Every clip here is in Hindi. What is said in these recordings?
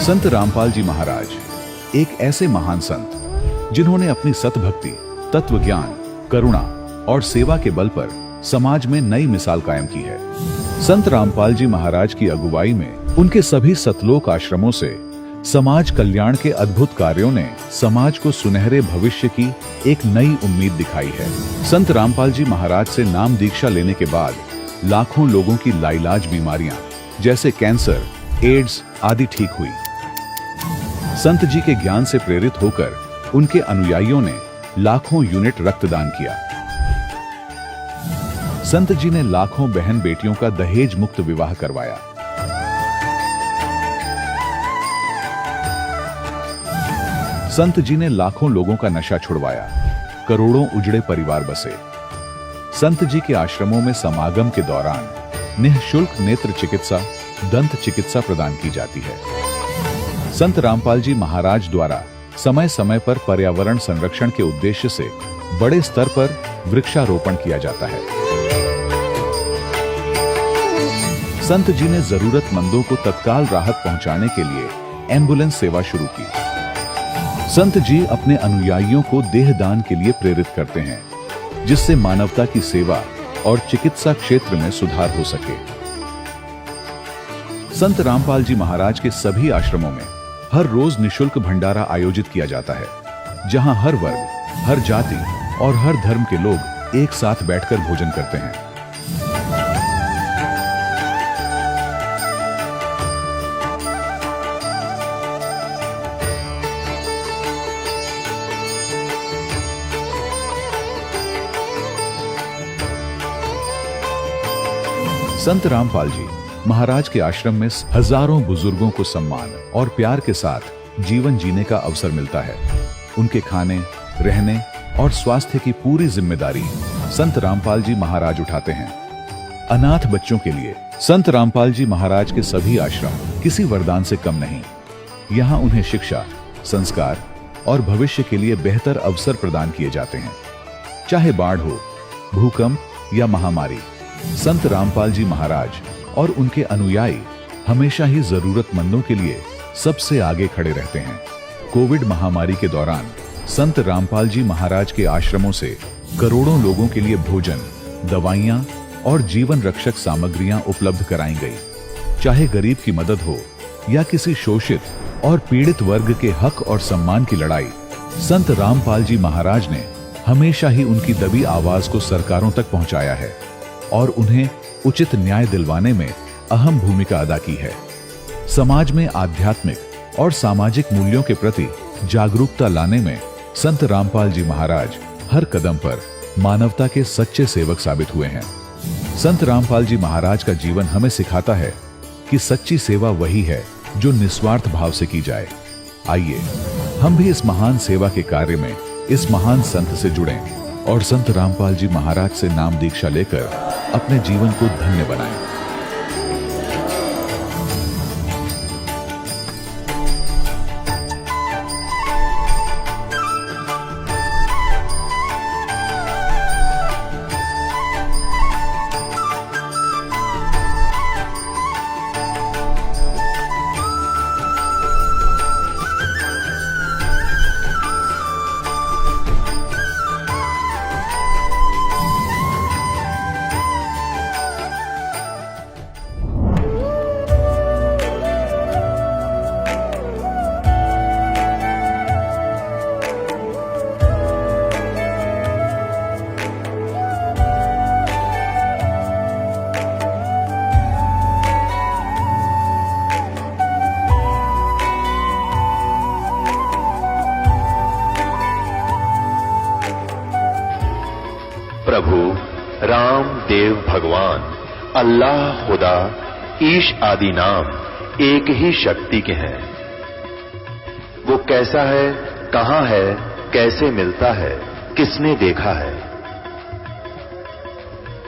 संत रामपाल जी महाराज एक ऐसे महान संत जिन्होंने अपनी सतभक्ति, तत्व ज्ञान, करुणा और सेवा के बल पर समाज में नई मिसाल कायम की है। संत रामपाल जी महाराज की अगुवाई में उनके सभी सतलोक आश्रमों से समाज कल्याण के अद्भुत कार्यों ने समाज को सुनहरे भविष्य की एक नई उम्मीद दिखाई है। संत रामपाल जी महाराज से नाम दीक्षा लेने के बाद लाखों लोगों की लाइलाज बीमारियां जैसे कैंसर, एड्स आदि ठीक हुई। संत जी के ज्ञान से प्रेरित होकर उनके अनुयायियों ने लाखों यूनिट रक्तदान किया। संत जी ने लाखों बहन बेटियों का दहेज मुक्त विवाह करवाया। संत जी ने लाखों लोगों का नशा छुड़वाया, करोड़ों उजड़े परिवार बसे। संत जी के आश्रमों में समागम के दौरान निःशुल्क नेत्र चिकित्सा, दंत चिकित्सा प्रदान की जाती है। संत रामपाल जी महाराज द्वारा समय समय पर पर्यावरण संरक्षण के उद्देश्य से बड़े स्तर पर वृक्षारोपण किया जाता है। संत जी ने जरूरतमंदों को तत्काल राहत पहुंचाने के लिए एम्बुलेंस सेवा शुरू की। संत जी अपने अनुयायियों को देहदान के लिए प्रेरित करते हैं, जिससे मानवता की सेवा और चिकित्सा क्षेत्र में सुधार हो सके। संत रामपाल जी महाराज के सभी आश्रमों में हर रोज निःशुल्क भंडारा आयोजित किया जाता है, जहां हर वर्ग, हर जाति और हर धर्म के लोग एक साथ बैठकर भोजन करते हैं। संत रामपाल जी महाराज के आश्रम में हजारों बुजुर्गों को सम्मान और प्यार के साथ जीवन जीने का अवसर मिलता है। उनके खाने, रहने और स्वास्थ्य की पूरी जिम्मेदारी संत रामपाल जी महाराज उठाते हैं। अनाथ बच्चों के लिए संत रामपाल जी महाराज के सभी आश्रम किसी वरदान से कम नहीं। यहाँ उन्हें शिक्षा, संस्कार और भविष्य के लिए बेहतर अवसर प्रदान किए जाते हैं। चाहे बाढ़ हो, भूकंप या महामारी, संत रामपाल जी महाराज और उनके अनुयायी हमेशा ही जरूरतमंदों के लिए सबसे आगे खड़े रहते हैं। कोविड महामारी के दौरान संत रामपाल जी महाराज के आश्रमों से करोड़ों लोगों के लिए भोजन, दवाइयां और जीवन रक्षक सामग्रियां उपलब्ध कराई गई। चाहे गरीब की मदद हो या किसी शोषित और पीड़ित वर्ग के हक और सम्मान की लड़ाई, संत रामपाल जी महाराज ने हमेशा ही उनकी दबी आवाज को सरकारों तक पहुंचाया है और उन्हें उचित न्याय दिलवाने में अहम भूमिका अदा की है। समाज में आध्यात्मिक और सामाजिक मूल्यों के प्रति जागरूकता लाने में संत रामपाल जी महाराज हर कदम पर मानवता के सच्चे सेवक साबित हुए हैं। संत रामपाल जी महाराज का जीवन हमें सिखाता है कि सच्ची सेवा वही है जो निस्वार्थ भाव से की जाए। आइए हम भी इस महान सेवा के कार्य में इस महान संत से जुड़ें और संत रामपाल जी महाराज से नाम दीक्षा लेकर अपने जीवन को धन्य बनाएं। प्रभु राम, देव, भगवान, अल्लाह, खुदा, ईश आदि नाम एक ही शक्ति के हैं। वो कैसा है, कहां है, कैसे मिलता है, किसने देखा है?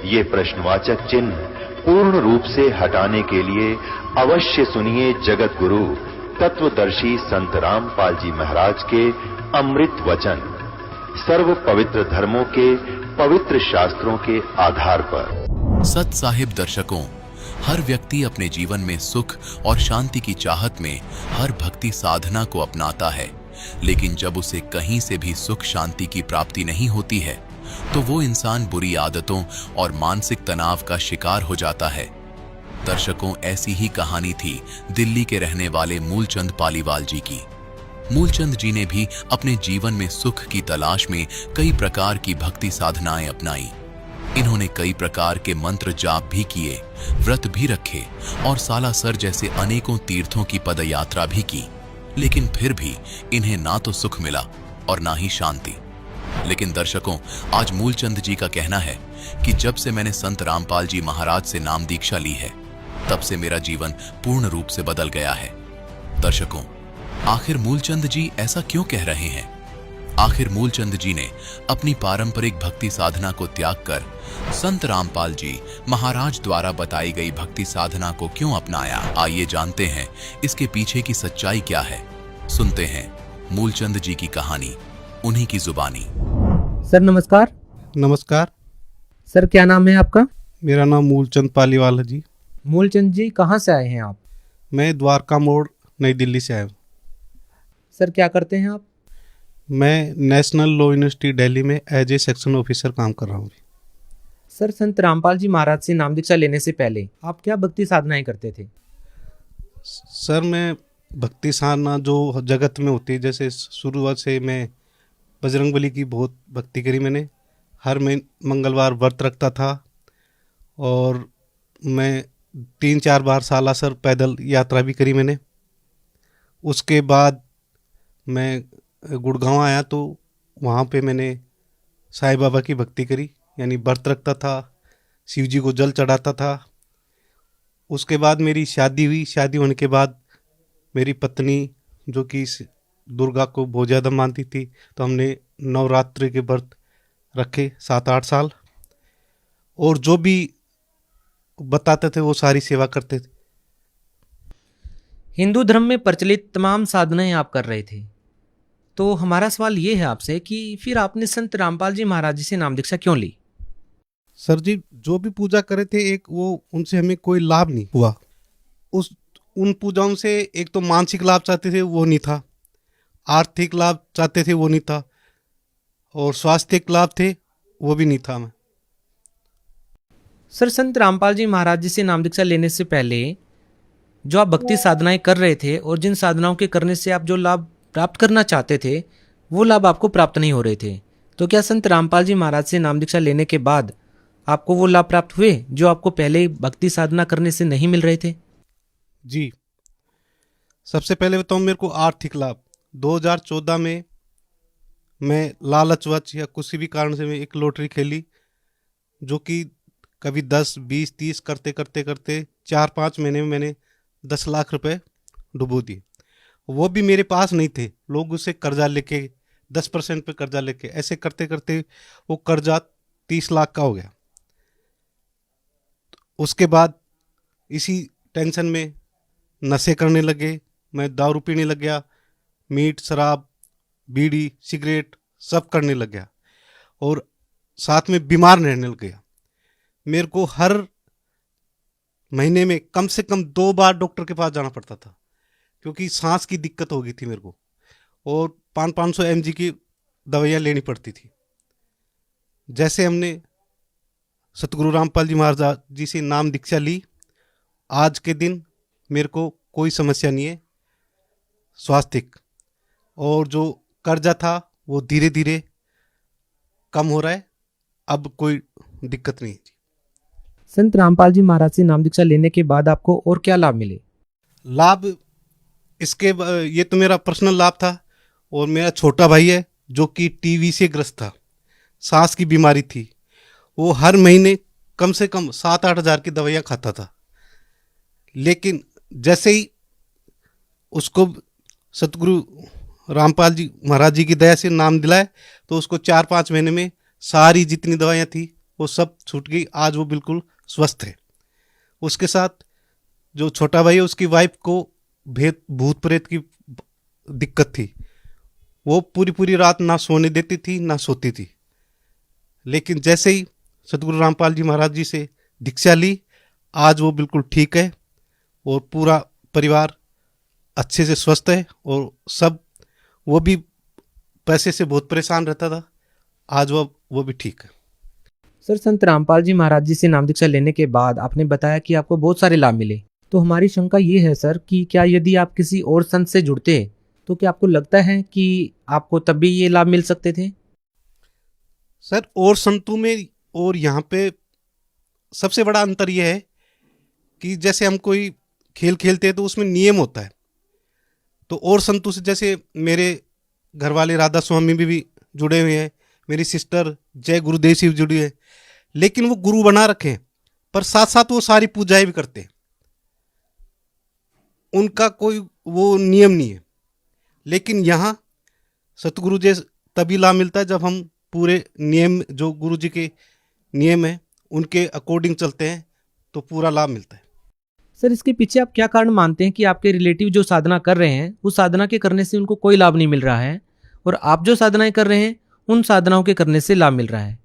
ये प्रश्नवाचक चिन्ह पूर्ण रूप से हटाने के लिए अवश्य सुनिए जगत गुरु तत्वदर्शी संत रामपाल जी महाराज के अमृत वचन, सर्व पवित्र धर्मों के पवित्र शास्त्रों के आधार पर। सत साहिब दर्शकों, हर व्यक्ति अपने जीवन में सुख और शांति की चाहत में हर भक्ति साधना को अपनाता है, लेकिन जब उसे कहीं से भी सुख शांति की प्राप्ति नहीं होती है तो वो इंसान बुरी आदतों और मानसिक तनाव का शिकार हो जाता है। दर्शकों, ऐसी ही कहानी थी दिल्ली के रहने वाले मूलचंद पालीवाल जी की। मूलचंद जी ने भी अपने जीवन में सुख की तलाश में कई प्रकार की भक्ति साधनाएं अपनाई। इन्होंने कई प्रकार के मंत्र जाप भी किए, व्रत भी रखे और सालासर जैसे अनेकों तीर्थों की पदयात्रा भी की, लेकिन फिर भी इन्हें ना तो सुख मिला और ना ही शांति। लेकिन दर्शकों, आज मूलचंद जी का कहना है कि जब से मैंने संत रामपाल जी महाराज से नाम दीक्षा ली है, तब से मेरा जीवन पूर्ण रूप से बदल गया है। दर्शकों, आखिर मूलचंद जी ऐसा क्यों कह रहे हैं? आखिर मूलचंद जी ने अपनी पारंपरिक भक्ति साधना को त्याग कर संत रामपाल जी महाराज द्वारा बताई गई भक्ति साधना को क्यों अपनाया? आइए जानते हैं इसके पीछे की सच्चाई क्या है। सुनते हैं मूलचंद जी की कहानी, उन्हीं की जुबानी। सर नमस्कार। नमस्कार। सर क्या नाम है आपका? मेरा नाम मूलचंद पालीवाल है जी। मूलचंद जी कहाँ से आए हैं आप? मैं द्वारका मोड़ नई दिल्ली से आया हूँ। सर क्या करते हैं आप? मैं नेशनल लॉ यूनिवर्सिटी दिल्ली में एज ए सेक्शन ऑफिसर काम कर रहा हूँ। सर संत रामपाल जी महाराज से नाम दीक्षा लेने से पहले आप क्या भक्ति साधनाएं करते थे? सर मैं भक्ति साधना जो जगत में होती है, जैसे शुरुआत से मैं बजरंगबली की बहुत भक्ति करी। मैंने हर मंगलवार व्रत रखता था और मैं 3-4 बार सालासर पैदल यात्रा भी करी मैंने। उसके बाद मैं गुड़गांव आया तो वहाँ पे मैंने साईं बाबा की भक्ति करी, यानी व्रत रखता था, शिव जी को जल चढ़ाता था। उसके बाद मेरी शादी हुई। शादी होने के बाद मेरी पत्नी, जो कि दुर्गा को बहुत ज़्यादा मानती थी, तो हमने नवरात्रि के व्रत रखे 7-8 साल, और जो भी बताते थे वो सारी सेवा करते थे। हिंदू धर्म में प्रचलित तमाम साधनाएं आप कर रहे थे, तो हमारा सवाल ये है आपसे कि फिर आपने संत रामपाल जी महाराज जी से नाम दीक्षा क्यों ली? सर जी, जो भी पूजा करे थे, एक वो उनसे हमें कोई लाभ नहीं हुआ। उन पूजाओं से एक तो मानसिक लाभ चाहते थे, वो नहीं था। आर्थिक लाभ चाहते थे, वो नहीं था। और स्वास्थ्यिक लाभ थे, वो भी नहीं था। मैं सर संत रामपाल जी महाराज जी से नाम दीक्षा लेने से पहले जो आप भक्ति साधनाएं कर रहे थे और जिन साधनाओं के करने से आप जो लाभ प्राप्त करना चाहते थे, वो लाभ आपको प्राप्त नहीं हो रहे थे, तो क्या संत रामपाल जी महाराज से नाम दीक्षा लेने के बाद आपको वो लाभ प्राप्त हुए जो आपको पहले भक्ति साधना करने से नहीं मिल रहे थे? जी, सबसे पहले बताऊँ मेरे को आर्थिक लाभ। 2014 में मैं लालचवश या किसी भी कारण से मैं एक लॉटरी खेली, जो कि कभी 10, 20, 30 करते करते करते 4-5 महीने में मैंने 10 लाख रुपए डुबो दिए। वो भी मेरे पास नहीं थे, लोग उसे कर्जा लेके 10% पे कर्जा लेके, ऐसे करते करते वो कर्जा 30 लाख का हो गया। उसके बाद इसी टेंशन में नशे करने लगे, मैं दारू पीने लग गया, मीट शराब बीड़ी सिगरेट सब करने लग गया, और साथ में बीमार रहने लग गया। मेरे को हर महीने में कम से कम 2 बार डॉक्टर के पास जाना पड़ता था, क्योंकि सांस की दिक्कत हो गई थी मेरे को, और 500 mg की दवाइयाँ लेनी पड़ती थी। जैसे हमने सतगुरु रामपाल जी महाराज जी से नाम दीक्षा ली, आज के दिन मेरे को कोई समस्या नहीं है स्वास्थ्यिक, और जो कर्जा था वो धीरे धीरे कम हो रहा है, अब कोई दिक्कत नहीं है जी। संत रामपाल जी महाराज से नाम दीक्षा लेने के बाद आपको और क्या लाभ मिले? लाभ इसके ये तो मेरा पर्सनल लाभ था, और मेरा छोटा भाई है जो कि टीबी से ग्रस्त था, सांस की बीमारी थी। वो हर महीने कम से कम 7-8 हज़ार की दवाइयाँ खाता था, लेकिन जैसे ही उसको सतगुरु रामपाल जी महाराज जी की दया से नाम दिलाए, तो उसको 4-5 महीने में सारी जितनी दवाइयाँ थी वो सब छूट गई। आज वो बिल्कुल स्वस्थ है। उसके साथ जो छोटा भाई है, उसकी वाइफ को भूत प्रेत की दिक्कत थी, वो पूरी रात ना सोने देती थी ना सोती थी। लेकिन जैसे ही सतगुरु रामपाल जी महाराज जी से दीक्षा ली, आज वो बिल्कुल ठीक है और पूरा परिवार अच्छे से स्वस्थ है। और सब, वो भी पैसे से बहुत परेशान रहता था, आज वो भी ठीक है। सर, संत रामपाल जी महाराज जी से नाम दीक्षा लेने के बाद आपने बताया कि आपको बहुत सारे लाभ मिले, तो हमारी शंका ये है सर कि क्या यदि आप किसी और संत से जुड़ते तो क्या आपको लगता है कि आपको तब भी ये लाभ मिल सकते थे? सर, और संतों में और यहाँ पे सबसे बड़ा अंतर यह है कि जैसे हम कोई खेल खेलते हैं तो उसमें नियम होता है। तो और संतों से, जैसे मेरे घर वाले राधा स्वामी भी जुड़े हुए हैं, मेरी सिस्टर जय गुरुदेव शिव जुड़ी है, लेकिन वो गुरु बना रखे हैं, पर साथ साथ वो सारी पूजाएं भी करते हैं। उनका कोई वो नियम नहीं है। लेकिन यहाँ सतगुरु जी तभी लाभ मिलता है जब हम पूरे नियम, जो गुरु जी के नियम है उनके अकॉर्डिंग चलते हैं, तो पूरा लाभ मिलता है। सर, इसके पीछे आप क्या कारण मानते हैं कि आपके रिलेटिव जो साधना कर रहे हैं उस साधना के करने से उनको कोई लाभ नहीं मिल रहा है, और आप जो साधनाएं कर रहे हैं उन साधनाओं के करने से लाभ मिल रहा है?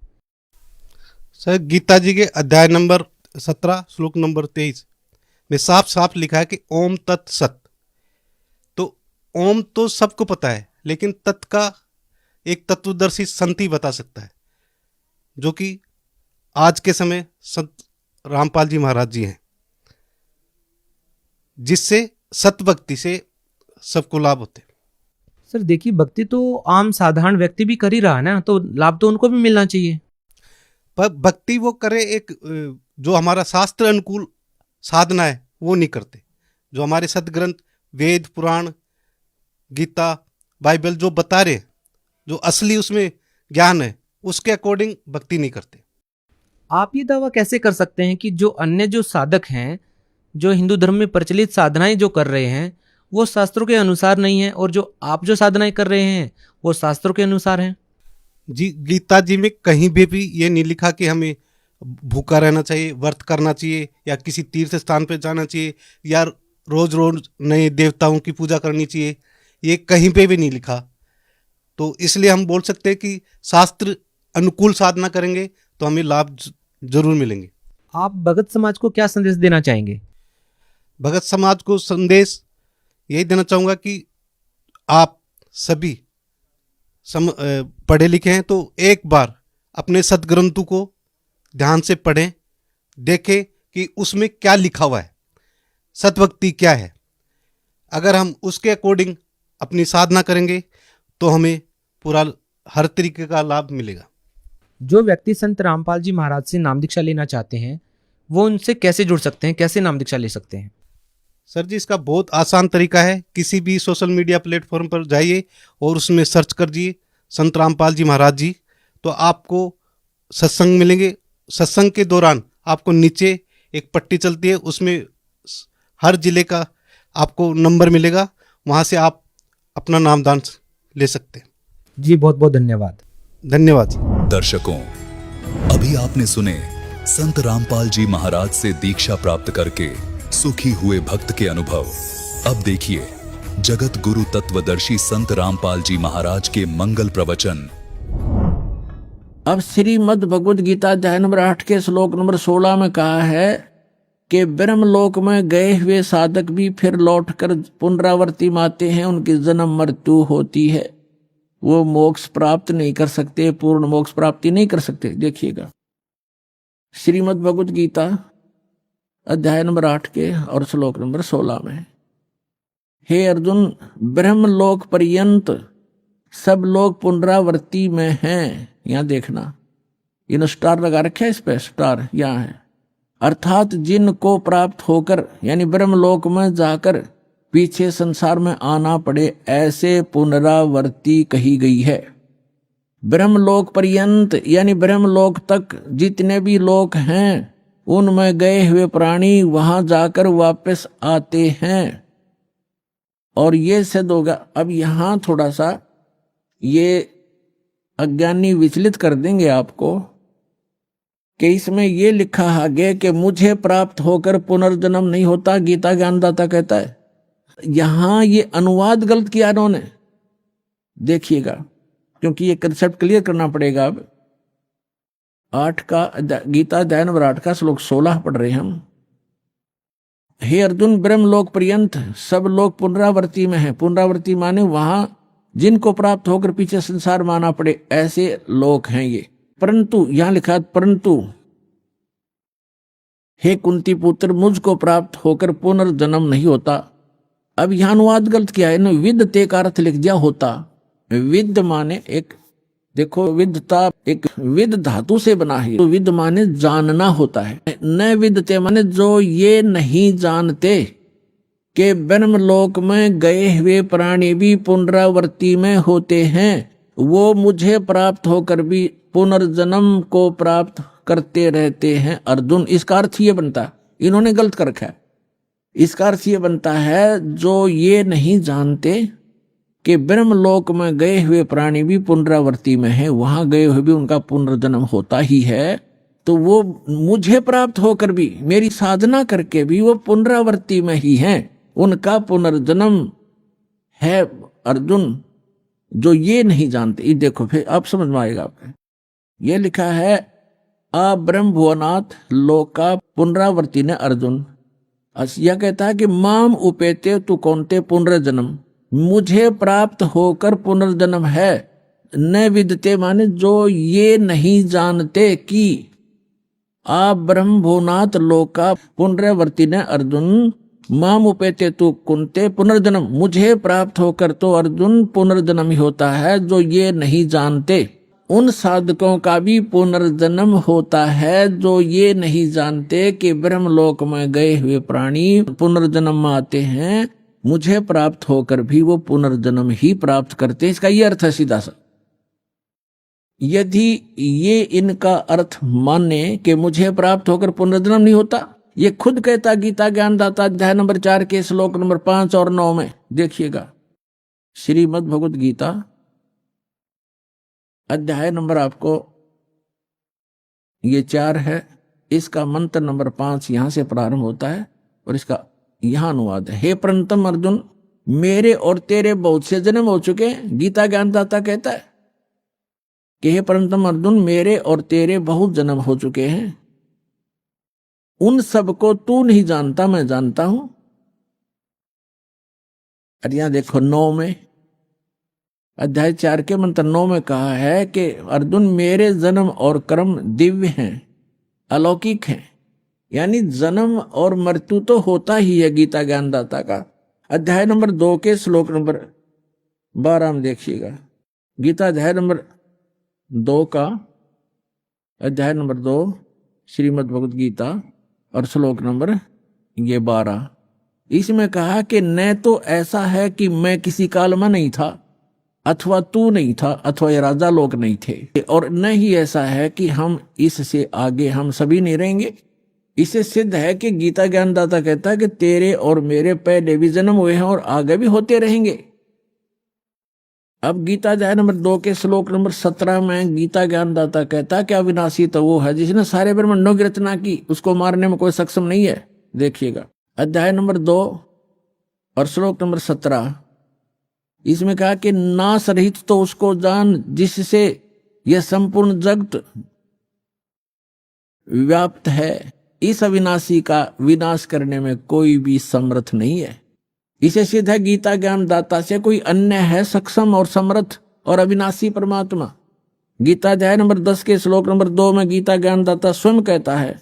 सर, गीता जी के अध्याय नंबर 17 श्लोक नंबर 23 में साफ साफ लिखा है कि ओम तत् सत। तो ओम तो सबको पता है, लेकिन तत् का एक तत्वदर्शी संत ही बता सकता है, जो कि आज के समय संत रामपाल जी महाराज जी हैं, जिससे सत भक्ति से सबको लाभ होते हैं। सर देखिए, भक्ति तो आम साधारण व्यक्ति भी कर ही रहा है ना, तो लाभ तो उनको भी मिलना चाहिए। पर भक्ति वो करे एक जो हमारा शास्त्र अनुकूल साधना है वो नहीं करते। जो हमारे सदग्रंथ वेद पुराण गीता बाइबल जो बता रहे, जो असली उसमें ज्ञान है, उसके अकॉर्डिंग भक्ति नहीं करते। आप ये दावा कैसे कर सकते हैं कि जो अन्य जो साधक हैं, जो हिंदू धर्म में प्रचलित साधनाएं जो कर रहे हैं वो शास्त्रों के अनुसार नहीं है, और जो आप जो साधनाएं कर रहे हैं वो शास्त्रों के अनुसार हैं? जी, गीता जी में कहीं भी ये नहीं लिखा कि हमें भूखा रहना चाहिए, व्रत करना चाहिए, या किसी तीर्थ स्थान पे जाना चाहिए, या रोज रोज नए देवताओं की पूजा करनी चाहिए। ये कहीं पे भी नहीं लिखा। तो इसलिए हम बोल सकते हैं कि शास्त्र अनुकूल साधना करेंगे तो हमें लाभ जरूर मिलेंगे। आप भगत समाज को क्या संदेश देना चाहेंगे? भगत समाज को संदेश यही देना चाहूँगा कि आप सभी पढ़े लिखे हैं तो एक बार अपने सदग्रंथों को ध्यान से पढ़ें, देखें कि उसमें क्या लिखा हुआ है, सतभक्ति क्या है। अगर हम उसके अकॉर्डिंग अपनी साधना करेंगे तो हमें पूरा हर तरीके का लाभ मिलेगा। जो व्यक्ति संत रामपाल जी महाराज से नाम दीक्षा लेना चाहते हैं वो उनसे कैसे जुड़ सकते हैं, कैसे नाम दीक्षा ले सकते हैं? सर जी, इसका बहुत आसान तरीका है। किसी भी सोशल मीडिया प्लेटफॉर्म पर जाइए और उसमें सर्च कर दिए संत रामपाल जी महाराज जी, तो आपको सत्संग मिलेंगे। सत्संग के दौरान आपको नीचे एक पट्टी चलती है, उसमें हर जिले का आपको नंबर मिलेगा, वहाँ से आप अपना नामदान ले सकते हैं। जी, बहुत बहुत धन्यवाद। धन्यवाद। दर्शकों, अभी आपने सुने संत रामपाल जी महाराज से दीक्षा प्राप्त करके सुखी हुए भक्त के अनुभव। अब देखिए जगत गुरु तत्वदर्शी संत रामपाल जी महाराज के मंगल प्रवचन। अब श्रीमद् भगवद गीता अध्याय नंबर 8 के श्लोक नंबर 16 में कहा है कि ब्रह्मलोक में गए हुए साधक भी फिर लौटकर पुनरावर्ती माते हैं, उनकी जन्म मृत्यु होती है, वो मोक्ष प्राप्त नहीं कर सकते, पूर्ण मोक्ष प्राप्ति नहीं कर सकते। देखिएगा श्रीमद् भगवद गीता अध्याय नंबर 8 के और श्लोक नंबर 16 में, हे अर्जुन, ब्रह्मलोक पर्यंत सब लोग पुनरावर्ती में हैं। यहां देखना, इन स्टार लगा रखे है, इस पे स्टार यहाँ है, अर्थात जिनको प्राप्त होकर यानी ब्रह्मलोक में जाकर पीछे संसार में आना पड़े, ऐसे पुनरावर्ती कही गई है। ब्रह्मलोक पर्यंत यानी ब्रह्मलोक तक जितने भी लोक हैं उनमें गए हुए प्राणी वहां जाकर वापस आते हैं। और ये सिद्ध होगा। अब यहां थोड़ा सा ये अज्ञानी विचलित कर देंगे आपको कि इसमें ये लिखा आगे कि मुझे प्राप्त होकर पुनर्जन्म नहीं होता, गीता ज्ञानदाता कहता है। यहां ये अनुवाद गलत किया इन्होंने, देखिएगा, क्योंकि ये कंसेप्ट क्लियर करना पड़ेगा। अब 8 का गीता अध्याय नंबर 8 का श्लोक 16 पढ़ रहे हैं हम हे अर्जुन, ब्रह्मलोक पर्यंत सब लोग पुनरावृत्ति में हैं। पुनरावृत्ति माने वहां जिनको प्राप्त होकर पीछे संसार माना पड़े, ऐसे लोग हैं ये। परंतु यहां लिखा है परंतु हे कुंती पुत्र, मुझको प्राप्त होकर पुनर्जन्म नहीं होता। अब यहां अनुवाद गलत किया है ना, विद्यते का अर्थ लिख दिया होता। विद्य माने एक, देखो विद्यता एक विद धातु से बना है, तो विद माने जानना होता है। न विद्यते माने जो ये नहीं जानते कि ब्रह्मलोक में गए हुए प्राणी भी पुनरावृत्ति में होते हैं, वो मुझे प्राप्त होकर भी पुनर्जन्म को प्राप्त करते रहते हैं। अर्जुन, इसका अर्थ ये बनता है, इन्होंने गलत कर रखा है। इसका अर्थ ये बनता है जो ये नहीं जानते कि ब्रह्मलोक में गए हुए प्राणी भी पुनरावृत्ति में है, वहां गए हुए भी उनका पुनर्जन्म होता ही है, तो वो मुझे प्राप्त होकर भी, मेरी साधना करके भी वो पुनरावृत्ति में ही हैं, उनका पुनर्जन्म है। अर्जुन, जो ये नहीं जानते, ये देखो फिर आप समझ में आएगा आपको। ये लिखा है आ ब्रह्म भुवनाथ लोका पुनरावृत्ति ने अर्जुन। यह कहता है कि माम उपेते तु कौनते पुनर्जन्म, मुझे प्राप्त होकर पुनर्जन्म है। न विदते माने जो ये नहीं जानते कि आ ब्रह्म भुवनाथ लोका पुनरावृत्ति ने अर्जुन माम उपेते तु कुंते पुनर्जन्म, मुझे प्राप्त होकर तो अर्जुन पुनर्जन्म ही होता है। जो ये नहीं जानते उन साधकों का भी पुनर्जन्म होता है, जो ये नहीं जानते कि ब्रह्मलोक में गए हुए प्राणी पुनर्जन्म में आते हैं, मुझे प्राप्त होकर भी वो पुनर्जन्म ही प्राप्त करते हैं। इसका ये अर्थ है सीधा सा। यदि ये इनका अर्थ माने कि मुझे प्राप्त होकर पुनर्जन्म नहीं होता, ये खुद कहता गीता ज्ञानदाता अध्याय नंबर 4 के श्लोक नंबर 5 और 9 में देखिएगा। श्रीमद् भगवद गीता अध्याय नंबर आपको ये 4 है, इसका मंत्र नंबर 5 यहां से प्रारंभ होता है और इसका यहां अनुवाद है। हे प्रणतम अर्जुन, मेरे और तेरे बहुत से जन्म हो चुके। गीता ज्ञानदाता कहता है कि हे प्रणतम अर्जुन, मेरे और तेरे बहुत जन्म हो चुके हैं, उन सबको तू नहीं जानता, मैं जानता हूं। और यहां देखो 9 में, अध्याय 4 के मंत्र 9 में कहा है कि अर्जुन, मेरे जन्म और कर्म दिव्य हैं, अलौकिक हैं। यानी जन्म और मृत्यु तो होता ही है गीता ज्ञानदाता का। अध्याय नंबर 2 के श्लोक नंबर 12 में देखिएगा। गीता अध्याय नंबर 2 का अध्याय नंबर 2 श्रीमद् भगवद गीता और श्लोक नंबर ये 12, इसमें कहा कि न तो ऐसा है कि मैं किसी काल में नहीं था, अथवा तू नहीं था, अथवा ये राजा लोग नहीं थे, और न ही ऐसा है कि हम इससे आगे हम सभी नहीं रहेंगे। इससे सिद्ध है कि गीता ज्ञानदाता कहता है कि तेरे और मेरे पहले भी जन्म हुए हैं और आगे भी होते रहेंगे। अब गीता अध्याय नंबर 2 के श्लोक नंबर 17 में गीता ज्ञानदाता कहता है कि अविनाशी तो वो है जिसने सारे ब्रह्मांडों की रचना की, उसको मारने में कोई सक्षम नहीं है। देखिएगा अध्याय नंबर 2 और श्लोक नंबर 17, इसमें कहा कि नाश रहित तो उसको जान जिससे यह संपूर्ण जगत व्याप्त है। इस अविनाशी का विनाश करने में कोई भी समर्थ नहीं है। इसे सिद्ध है गीता ज्ञानदाता से कोई अन्य है सक्षम और समर्थ और अविनाशी परमात्मा। गीता अध्याय नंबर 10 के श्लोक नंबर 2 में गीता ज्ञानदाता स्वयं कहता है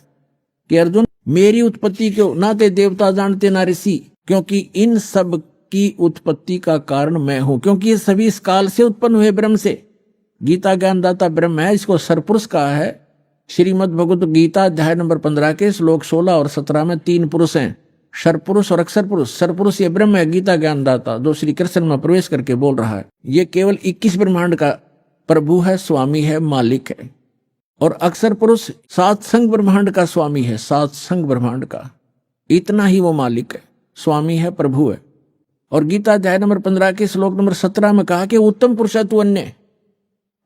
कि अर्जुन, मेरी उत्पत्ति को ना ते देवता जानते ना ऋषि, क्योंकि इन सब की उत्पत्ति का कारण मैं हूं, क्योंकि ये सभी इस काल से उत्पन्न हुए ब्रह्म से। गीता ज्ञानदाता ब्रह्म है, इसको सरपुरुष कहा है। श्रीमद् भगवद गीता अध्याय नंबर 15 के श्लोक 16 और 17 में 3 पुरुष हैं, सरपुरुष और अक्षर पुरुष। सरपुरुष ये ब्रह्म है गीता ज्ञानदाता, जो श्री कृष्ण में प्रवेश करके बोल रहा है। ये केवल 21 ब्रह्मांड का प्रभु है, स्वामी है, मालिक है। और अक्षर पुरुष 7 संग ब्रह्मांड का स्वामी है, 7 संग ब्रह्मांड का, इतना ही वो मालिक है, स्वामी है, प्रभु है। और गीता अध्याय नंबर 15 के श्लोक नंबर 17 में कहा कि उत्तम पुरुष है तू अन्य।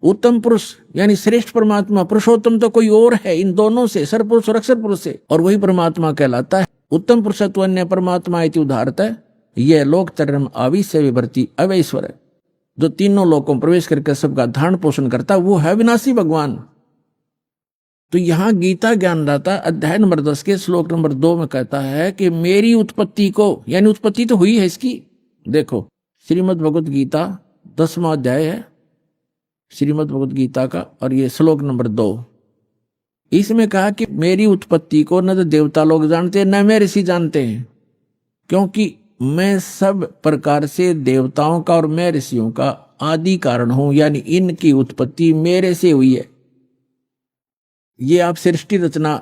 उत्तम पुरुष यानी श्रेष्ठ परमात्मा, पुरुषोत्तम तो कोई और है इन दोनों से, सरपुरुष और अक्षर पुरुष से, और वही परमात्मा कहलाता है। उत्तम पुरुष तू अन्य परमात्मा इति उदाहरत है। यह लोक तरम आविश्य विभर्ति अवैश्वर है, जो तीनों लोकों में प्रवेश करके सबका धारण पोषण करता, वो है विनाशी भगवान। तो यहां गीता ज्ञानदाता अध्याय नंबर 10 के श्लोक नंबर 2 में कहता है कि मेरी उत्पत्ति को, यानी उत्पत्ति तो हुई है इसकी। देखो श्रीमद् भगवत गीता 10वां अध्याय है श्रीमद् भगवत गीता का, और ये श्लोक नंबर 2, इसमें कहा कि मेरी उत्पत्ति को न तो देवता लोग जानते न मैं ऋषि जानते हैं, क्योंकि मैं सब प्रकार से देवताओं का और मैं ऋषियों का आदि कारण हूं, यानी इनकी उत्पत्ति मेरे से हुई है। ये आप सृष्टि रचना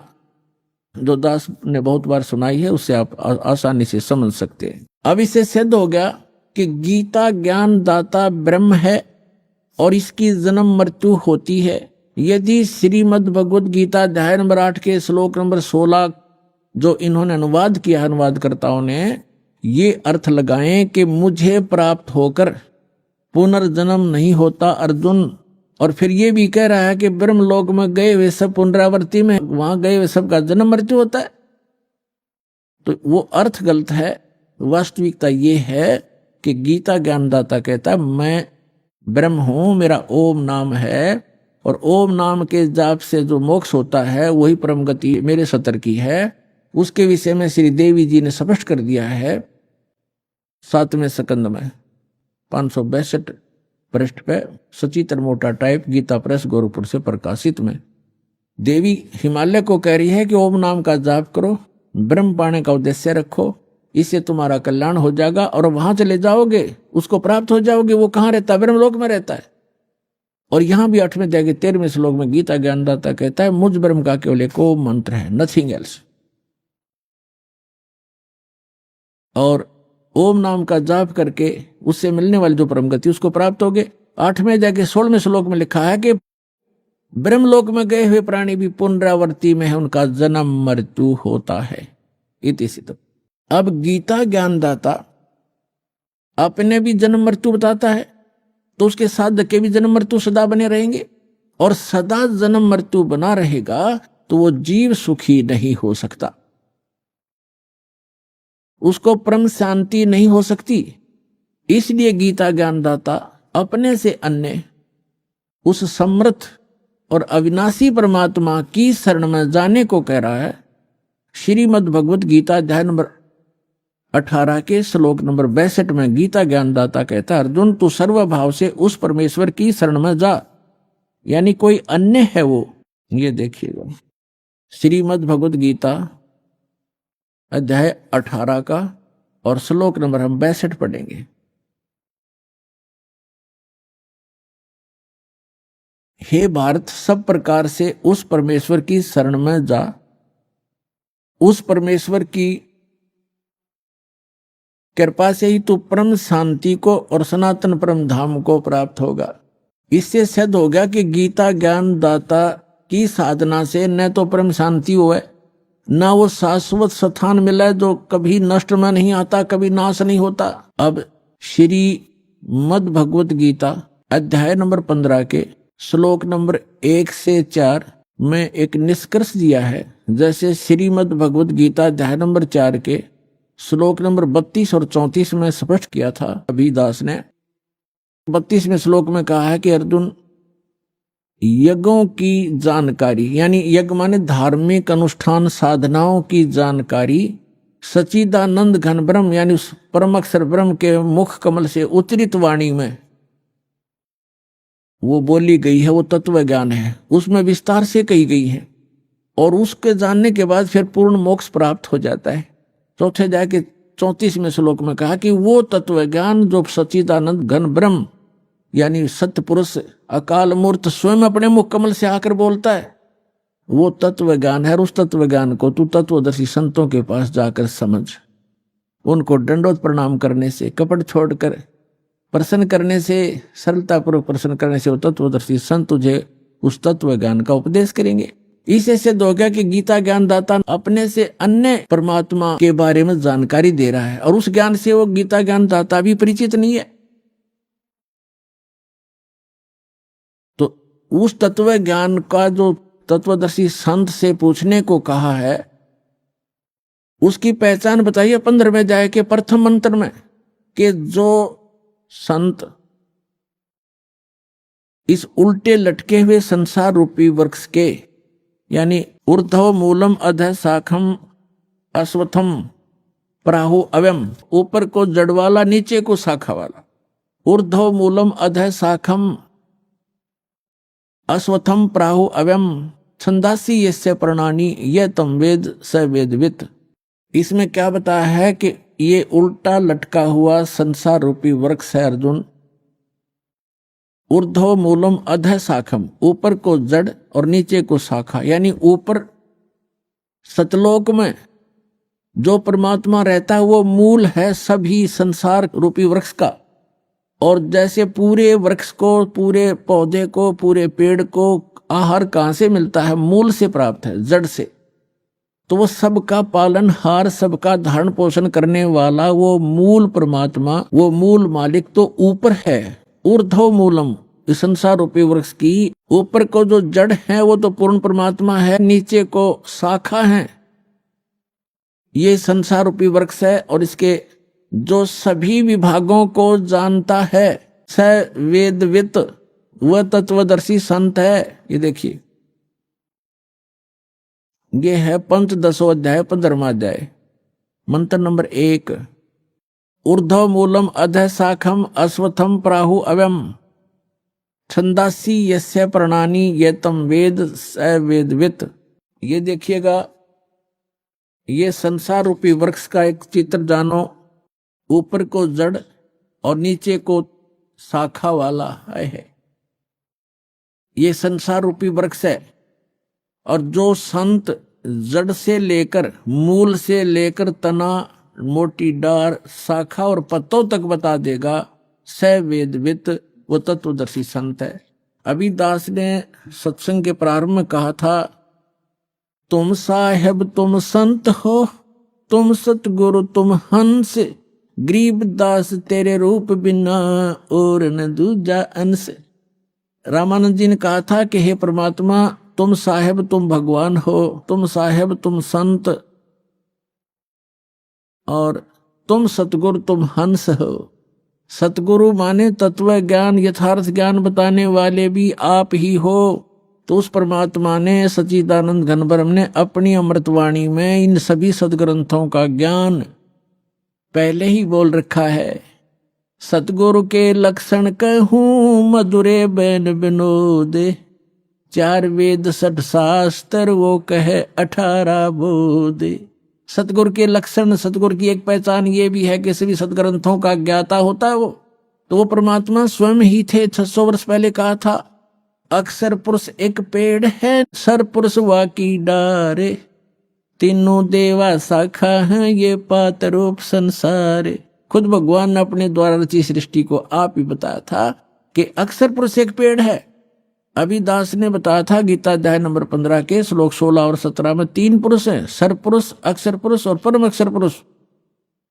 जो दास ने बहुत बार सुनाई है उससे आप आसानी से समझ सकते हैं। अब इससे सिद्ध हो गया कि गीता ज्ञान दाता ब्रह्म है और इसकी जन्म मृत्यु होती है। यदि श्रीमद् भगवत गीता अध्याय नंबर 8 के श्लोक नंबर 16 जो इन्होंने अनुवाद किया, अनुवादकर्ताओं ने ये अर्थ लगाएं कि मुझे प्राप्त होकर पुनर्जन्म नहीं होता अर्जुन, और फिर ये भी कह रहा है कि ब्रह्मलोक में गए हुए सब पुनरावृत्ति में, वहां गए हुए सब का जन्म मृत्यु होता है, तो वो अर्थ गलत है। वास्तविकता ये है कि गीता ज्ञानदाता कहता है मैं ब्रह्म हूं, मेरा ओम नाम है, और ओम नाम के जाप से जो मोक्ष होता है वही परम गति मेरे सतर की है। उसके विषय में श्री देवी जी ने स्पष्ट कर दिया है 7वें स्कंद में 562 पृष्ठ पे, सचित्र मोटा टाइप, गीता प्रेस गोरखपुर से प्रकाशित में। देवी हिमालय को कह रही है कि ओम नाम का जाप करो, ब्रह्म पाने का उद्देश्य रखो, इससे तुम्हारा कल्याण हो जाएगा और वहां चले जाओगे, उसको प्राप्त हो जाओगे। वो कहाँ रहता है? ब्रह्मलोक में रहता है। और यहां भी 8वें अध्याय के 13वें श्लोक में गीता ज्ञानदाता कहता है मुझ ब्रह्म का केवल एक ओम मंत्र है, नथिंग एल्स। और ओम नाम का जाप करके उससे मिलने वाली जो परम गति उसको प्राप्त होगे। 8वें अध्याय के 16वें श्लोक में लिखा है कि ब्रह्मलोक में गए हुए प्राणी भी पुनरावृत्ति में है, उनका जन्म मृत्यु होता है। इति सिद्ध। अब गीता ज्ञानदाता अपने भी जन्म मृत्यु बताता है, तो उसके साधक के भी जन्म मृत्यु सदा बने रहेंगे, और सदा जन्म मृत्यु बना रहेगा तो वो जीव सुखी नहीं हो सकता, उसको परम शांति नहीं हो सकती। इसलिए गीता ज्ञानदाता अपने से अन्य उस समर्थ और अविनाशी परमात्मा की शरण में जाने को कह रहा है। श्रीमद् भगवत गीता अध्याय नंबर 18 के श्लोक नंबर 62 में गीता ज्ञानदाता कहता है अर्जुन तू सर्वभाव से उस परमेश्वर की शरण में जा, यानी कोई अन्य है वो। ये देखिएगा श्रीमद् भगवत गीता अध्याय 18 का और श्लोक नंबर हम 62 पढ़ेंगे। हे भारत, सब प्रकार से उस परमेश्वर की शरण में जा, उस परमेश्वर की कृपा से ही तू परम शांति को और सनातन परम धाम को प्राप्त होगा। इससे सिद्ध हो गया कि गीता ज्ञान दाता की साधना से न तो परम शांति हुए, न वो शाश्वत स्थान मिला है जो कभी नष्ट में नहीं आता, कभी नाश नहीं होता। अब श्री मद् भगवत गीता अध्याय नंबर 15 के श्लोक नंबर 1 से 4 में एक निष्कर्ष दिया है। जैसे श्रीमद् भगवत गीता अध्याय नंबर 4 के श्लोक नंबर 32 और 34 में स्पष्ट किया था अभी दास ने। 32वें श्लोक में कहा है कि अर्जुन यज्ञों की जानकारी, यानी यज्ञ माने धार्मिक अनुष्ठान साधनाओं की जानकारी सच्चिदानंद घन ब्रह्म यानी उस परम अक्षर ब्रह्म के मुख कमल से उच्चरित वाणी में वो बोली गई है, वो तत्व ज्ञान है, उसमें विस्तार से कही गई है, और उसके जानने के बाद फिर पूर्ण मोक्ष प्राप्त हो जाता है। चौथे अध्याय के 34वें श्लोक में कहा कि वो तत्व ज्ञान जो सच्चिदानंद घन ब्रह्म यानी सत्य पुरुष अकाल मूर्त स्वयं अपने मुख कमल से आकर बोलता है, वो तत्व ज्ञान है। और उस तत्व ज्ञान को तू तत्वदर्शी संतों के पास जाकर समझ, उनको दंडोत प्रणाम करने से, कपट छोड़कर प्रसन्न करने से, सरलतापूर्वक प्रसन्न करने से वो तत्वदर्शी संत तुझे उस तत्व ज्ञान का उपदेश करेंगे। इससे सिद्ध हो गया कि गीता ज्ञानदाता अपने से अन्य परमात्मा के बारे में जानकारी दे रहा है, और उस ज्ञान से वो गीता ज्ञानदाता भी परिचित नहीं है। तो उस तत्व ज्ञान का जो तत्वदर्शी संत से पूछने को कहा है, उसकी पहचान बताइए 15वें अध्याय के प्रथम मंत्र में, कि जो संत इस उल्टे लटके हुए संसार रूपी वृक्ष के यानी ऊर्ध्व मूलम अधः शाखम अश्वत्थम प्राहु अव्यम, ऊपर को जड़ वाला नीचे को शाखा वाला। ऊर्ध्व मूलम अधः शाखम अश्वत्थम प्राहु अव्यम छंदासी यस्य प्रणानी यह तम वेद स वेदवित। इसमें क्या बताया है कि ये उल्टा लटका हुआ संसार रूपी वृक्ष है अर्जुन। ऊर्ध्व मूलम अधः शाखम, ऊपर को जड़ और नीचे को शाखा, यानी ऊपर सतलोक में जो परमात्मा रहता है वो मूल है सभी संसार रूपी वृक्ष का। और जैसे पूरे वृक्ष को, पूरे पौधे को, पूरे पेड़ को आहार कहां से मिलता है? मूल से प्राप्त है, जड़ से। तो वो सबका पालनहार, सबका धारण पोषण करने वाला वो मूल परमात्मा, वो मूल मालिक तो ऊपर है। ऊर्ध्व मूलम, इस संसार रूपी वृक्ष की ऊपर को जो जड़ है वो तो पूर्ण परमात्मा है, नीचे को शाखा है, ये संसार रूपी वृक्ष है। और इसके जो सभी विभागों को जानता है स वेदवित, वह तत्वदर्शी संत है। ये देखिए, ये है पंचदशो अध्याय 15वां अध्याय, मंत्र नंबर 1। ऊर्ध्व मूलम अधः शाखम अश्वत्थम प्राहु अव्यम छंदासी यस्य प्रणानी ये तम वेद स वेदवित। ये देखिएगा, ये संसार रूपी वृक्ष का एक चित्र जानो। ऊपर को जड़ और नीचे को शाखा वाला है, ये संसार रूपी वृक्ष है। और जो संत जड़ से लेकर, मूल से लेकर तना, मोटी डार, शाखा और पत्तों तक बता देगा, स वेदवित, वो तत्वदर्शी संत है। अभी दास ने सत्संग के प्रारंभ में कहा था, तुम साहेब तुम संत हो, तुम सतगुरु तुम हंस, गरीब दास तेरे रूप बिना और न दूजा अंश। रामानंद जी ने कहा था कि हे परमात्मा, तुम साहेब तुम भगवान हो, तुम साहेब तुम संत, और तुम सतगुरु तुम हंस हो। सतगुरु माने तत्व ज्ञान, यथार्थ ज्ञान बताने वाले भी आप ही हो। तो उस परमात्मा ने, सच्चिदानंद घन ब्रह्म ने अपनी अमृतवाणी में इन सभी सदग्रंथों का ज्ञान पहले ही बोल रखा है। सतगुरु के लक्षण कहूँ मधुरे बैन विनोद, 4 वेद 60 शास्त्र वो कहे 18 बोध। सतगुरु के लक्षण, सतगुरु की एक पहचान ये भी है कि सभी सदग्रंथों का ज्ञाता होता है वो। तो वो परमात्मा स्वयं ही थे। 600 वर्ष पहले कहा था, अक्षर पुरुष एक पेड़ है, सर पुरुष वाकी डारे, तीनों देवा शाखा है ये पात रूप संसार। खुद भगवान ने अपने द्वारा रची सृष्टि को आप ही बताया था कि अक्षर पुरुष एक पेड़ है। अभी दास ने बताया था गीता अध्याय नंबर 15 के श्लोक 16 और 17 में 3 पुरुष हैं, सर पुरुष, अक्षर पुरुष और परम अक्षर पुरुष।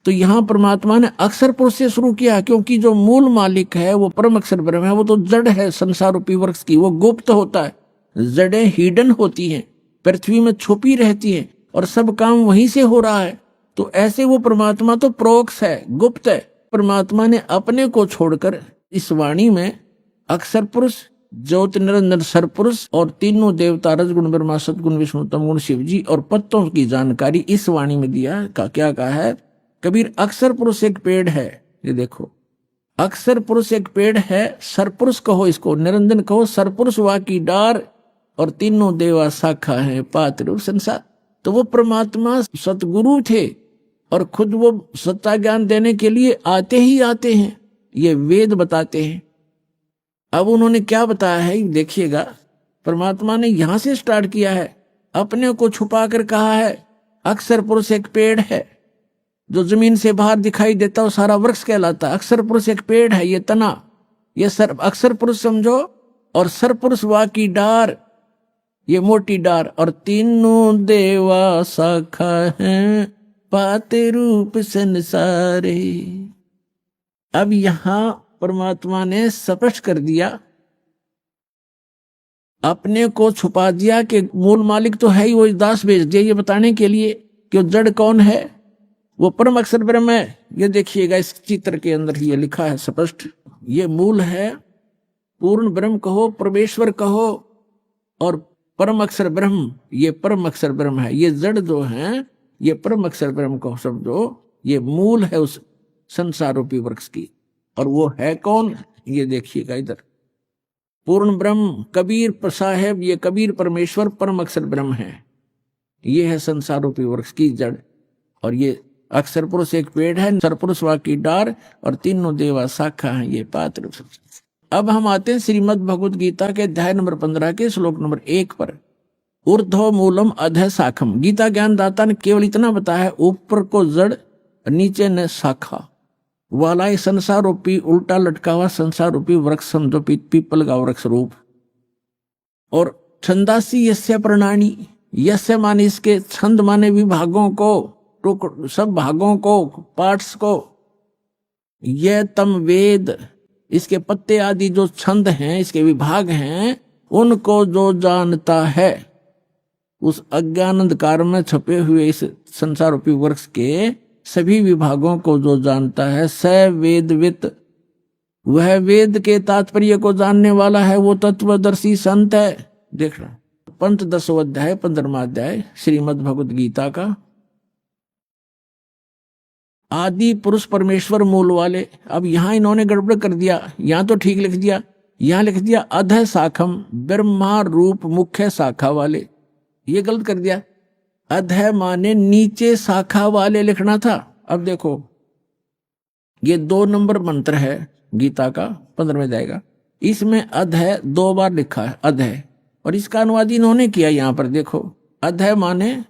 तो यहाँ परमात्मा ने अक्षर पुरुष से शुरू किया, क्योंकि जो मूल मालिक है वो परम अक्षर ब्रह्म है। वो तो जड़ है संसार रूपी वृक्ष की, वो गुप्त होता है। जड़ें हिडन होती हैं, पृथ्वी में छुपी रहती हैं, और सब काम वहीं से हो रहा है। तो ऐसे वो परमात्मा तो प्रोक्ष है, गुप्त है। परमात्मा ने अपने को छोड़कर इस वाणी में अक्षर पुरुष, ज्योत निरंजन सर पुरुष और तीनों देवता रजगुण ब्रह्मा सतगुण विष्णु तमगुण शिव जी और पत्तों की जानकारी इस वाणी में दिया। क्या कहा है कबीर? अक्षर पुरुष एक पेड़ है। ये देखो, अक्षर पुरुष एक पेड़ है, सर पुरुष कहो इसको, निरंजन कहो, सर पुरुष वा की डार, और तीनों देवा शाखा है पात्र रूप संसार। तो वो परमात्मा सतगुरु थे और खुद वो सत्ता ज्ञान देने के लिए आते ही आते हैं। ये वेद बताते हैं। अब उन्होंने क्या बताया है देखिएगा, परमात्मा ने यहां से स्टार्ट किया है, अपने को छुपा कर कहा है अक्षर पुरुष एक पेड़ है, जो जमीन से बाहर दिखाई देता है सारा वृक्ष कहलाता है। अक्षर पुरुष एक पेड़ है, ये तना, ये सर अक्षर पुरुष समझो, और सर पुरुष वा की डार, ये मोटी डार, और तीनों देवा शाखा हैं पाते रूप संसारे। अब यहां परमात्मा ने स्पष्ट कर दिया, अपने को छुपा दिया कि मूल मालिक तो है ही, वो दास भेज दिया ये बताने के लिए कि जड़ कौन है, वो परम अक्षर ब्रह्म है। ये देखिएगा इस चित्र के अंदर ये लिखा है स्पष्ट, ये मूल है, पूर्ण ब्रह्म कहो, परमेश्वर कहो, और परम अक्षर ब्रह्म, ये परम अक्षर ब्रह्म है। ये जड़ जो है, ये परम अक्षर ब्रह्म को समझो, ये मूल है उस संसार रूपी वृक्ष की। और वो है कौन, ये देखिएगा इधर, पूर्ण ब्रह्म कबीर साहेब, ये कबीर परमेश्वर परम अक्षर ब्रह्म है। ये है संसार रूपी वृक्ष की जड़। और ये अक्षर पुरुष एक पेड़ है, सरपुरुष वा की डार, और तीनों देवा शाखा है, ये पात्र। अब हम आते हैं श्रीमद् भगवद गीता के अध्याय नंबर 15 के श्लोक नंबर 1 पर। ऊर्ध्व मूलम अधः शाखम। गीता ज्ञान दाता ने केवल इतना बताया है, ऊपर को जड़, नीचे न शाखा वाला संसार रूपी उल्टा लटका हुआ संसार रूपी वृक्ष समझो, पीपल का वृक्ष रूप। और छंदासी यस्य प्रणानी, यस्य माने इसके, छंद माने विभागों को, सब भागों को, पार्ट्स को। यह तम वेद, इसके पत्ते आदि जो छंद हैं, इसके विभाग हैं, उनको जो जानता है, उस अज्ञान अंधकार में छपे हुए इस संसार रूपी वृक्ष के सभी विभागों को जो जानता है, स वेदवित, वह वेद के तात्पर्य को जानने वाला है, वो तत्वदर्शी संत है। देखना पंचदशों अध्याय 15वां अध्याय श्रीमद् भगवद गीता का। आदि पुरुष परमेश्वर मूल वाले। अब यहां इन्होंने गड़बड़ कर दिया, यहां तो ठीक लिख दिया, यहां लिख दिया अधः शाखम, ब्रह्मा रूप मुख्य शाखा वाले, ये गलत कर दिया। अधः माने नीचे शाखा वाले लिखना था। अब देखो ये 2 नंबर मंत्र है गीता का 15वें अध्याय का, इसमें अधः 2 बार लिखा है अधः, और इसका अनुवाद इन्होंने किया यहां पर देखो, अधः माने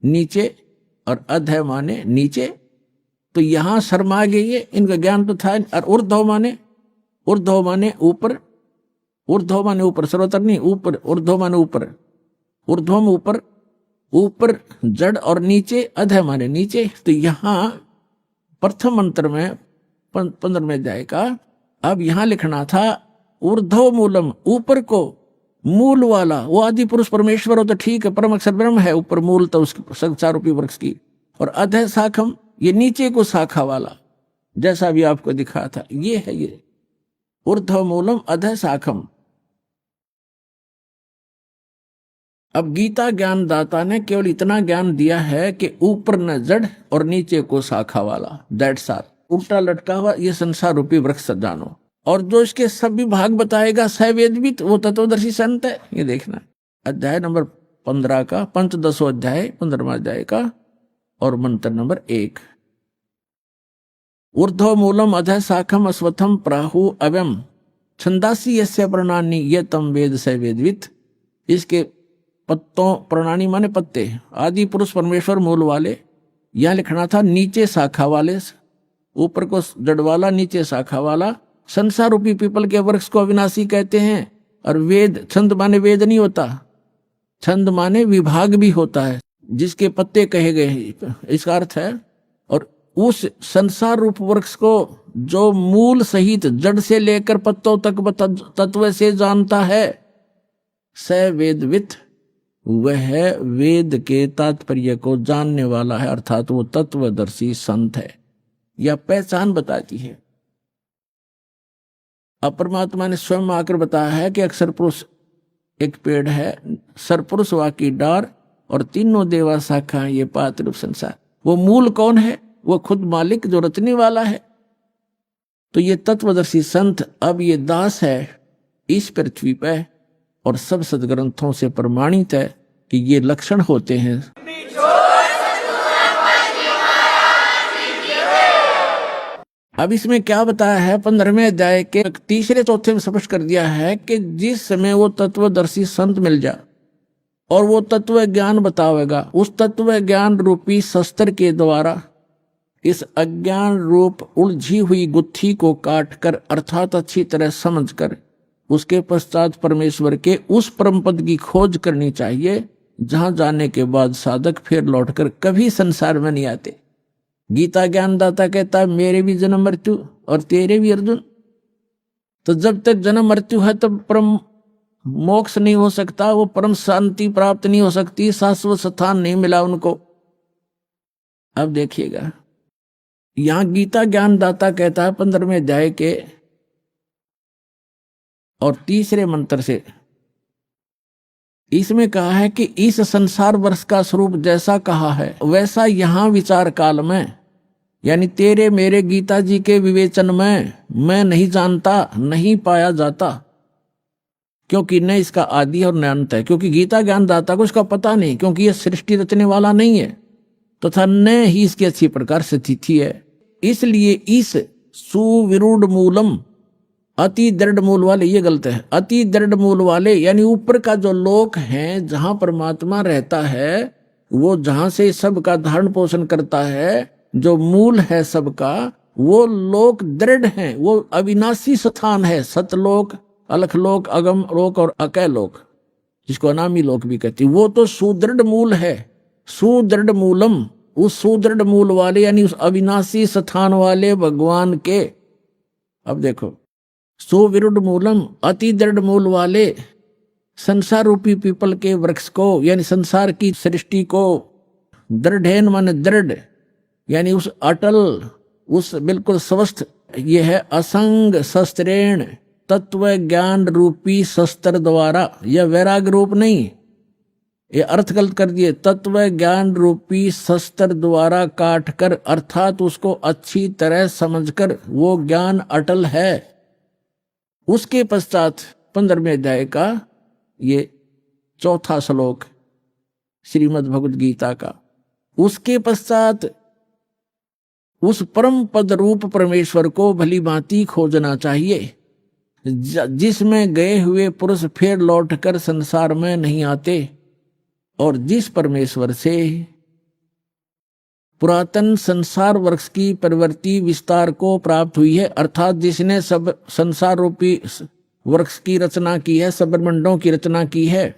नीचे और अधः माने नीचे। तो यहां शर्मा गए ये, इनका ज्ञान तो था। और ऊर्ध्व माने ऊपर, ऊर्ध्व माने ऊपर, सर्वतर नहीं ऊपर, ऊर्ध्व माने ऊपर, ऊर्ध्वम ऊपर, ऊपर जड़, और नीचे अधः माने नीचे। तो यहां प्रथम मंत्र में 15वें अध्याय का अब यहां लिखना था ऊर्ध्व मूलम, ऊपर को मूल वाला, वो आदि पुरुष परमेश्वर हो तो ठीक है, परम अक्षर ब्रह्म है, ऊपर मूल तो उसकी संसार रूपी वृक्ष की। और अधः शाखम, ये नीचे को शाखा वाला, जैसा भी आपको दिखा था, ये है ये ऊर्ध्व मूलम अधः शाखम। अब गीता ज्ञान दाता ने केवल इतना ज्ञान दिया है कि ऊपर न जड़ और नीचे को शाखा वाला, दैट्स ऑल, उल्टा लटका हुआ ये संसार रूपी वृक्ष जानो। और जो इसके सभी भाग बताएगा सवेदवित, वो तत्वदर्शी संत है। ये देखना अध्याय नंबर 15 का, पंचदशों अध्याय 15वां अध्याय का, और मंत्र नंबर 1। ऊर्ध्व मूलम अधः शाखम अश्वत्थम प्राहु अव्यम छंदासी यस्य प्रणानी ये तम वेद स वेदवित। इसके पत्तों, प्रणानी माने पत्ते, आदि पुरुष परमेश्वर मूल वाले, यह लिखना था नीचे शाखा वाले, ऊपर को जड़ वाला, नीचे शाखा वाला। संसार रूपी पीपल के वृक्ष को अविनाशी कहते हैं। और वेद, छंद माने वेद नहीं होता, छंद माने विभाग भी होता है, जिसके पत्ते कहे गए, इसका अर्थ है। और उस संसार रूप वृक्ष को जो मूल सहित जड़ से लेकर पत्तों तक तत्व से जानता है, स वेदवित, वह वेद के तात्पर्य को जानने वाला है, अर्थात वो तत्वदर्शी संत है। यह पहचान बताती है। अब परमात्मा ने स्वयं आकर बताया है कि अक्षर पुरुष एक पेड़ है, सरपुरुष वा की डार, और तीनों देवा शाखा, ये पात्र रूप संसार। वो मूल कौन है? वो खुद मालिक जो रचने वाला है। तो ये तत्वदर्शी संत अब ये दास है इस पृथ्वी पे, और सब सदग्रंथों से प्रमाणित है कि ये लक्षण होते हैं। अब इसमें क्या बताया है 15वें अध्याय के 3-4 में स्पष्ट कर दिया है कि जिस समय वो तत्वदर्शी संत मिल जाए और वो तत्व ज्ञान बतावेगा, उस तत्व ज्ञान रूपी शस्त्र के द्वारा इस अज्ञान रूप उलझी हुई गुत्थी को काटकर, अर्थात अच्छी तरह समझकर, उसके पश्चात परमेश्वर के उस परम पद की खोज करनी चाहिए, जहां जाने के बाद साधक फिर लौटकर कभी संसार में नहीं आते। गीता ज्ञानदाता कहता है मेरे भी जन्म मृत्यु और तेरे भी अर्जुन। तो जब तक जन्म मृत्यु है तब परम मोक्ष नहीं हो सकता, वो परम शांति प्राप्त नहीं हो सकती, शाश्वत स्थान नहीं मिला उनको। अब देखिएगा यहां गीता ज्ञानदाता कहता है 15वें अध्याय के और 3 मंत्र से, इसमें कहा है कि इस संसार वर्ष का स्वरूप जैसा कहा है वैसा यहाँ विचार काल में, यानी तेरे मेरे गीता जी के विवेचन में मैं नहीं जानता, नहीं पाया जाता, क्योंकि न इसका आदि और न अंत है। क्योंकि गीता ज्ञान दाता को इसका पता नहीं, क्योंकि यह सृष्टि रचने वाला नहीं है, तथा न ही इसकी अच्छी प्रकार से तिथि है। इसलिए इस सुविरूढ़ मूलम, अति दृढ़ मूल वाले, ये गलत है, अति दृढ़ मूल वाले यानी ऊपर का जो लोक है जहां परमात्मा रहता है, वो जहां से सबका धारण पोषण करता है, जो मूल है सबका, वो लोक दृढ़ है, वो अविनाशी स्थान है। सतलोक, अलखलोक, अगम लोक और अकय लोक, जिसको अनामी लोक भी कहती, वो तो सुदृढ़ मूल है। सुदृढ़ मूलम, उस सुदृढ़ मूल वाले यानी उस अविनाशी स्थान वाले भगवान के, अब देखो, सुविरूढ़ मूलम, अति दृढ़ मूल वाले संसार रूपी पीपल के वृक्ष को, यानी संसार की सृष्टि को, दृढ़ेन मन दृढ़, यानी उस अटल, उस बिल्कुल स्वस्थ, ये है असंग शस्त्रेण, तत्व ज्ञान रूपी शस्त्र द्वारा, यह वैराग रूप नहीं, ये अर्थ गलत कर दिए, तत्व ज्ञान रूपी शस्त्र द्वारा काट कर, अर्थात उसको अच्छी तरह समझकर वो ज्ञान अटल है। उसके पश्चात 15वें अध्याय का ये 4था श्लोक श्रीमद् भगवद गीता का, उसके पश्चात उस परम पद रूप परमेश्वर को भली भांति खोजना चाहिए, जिसमें गए हुए पुरुष फिर लौटकर संसार में नहीं आते, और जिस परमेश्वर से पुरातन संसार वृक्ष की प्रवृत्ति विस्तार को प्राप्त हुई है, अर्थात जिसने सब संसार रूपी वृक्ष की रचना की है, सब ब्रह्मांडों की रचना की है,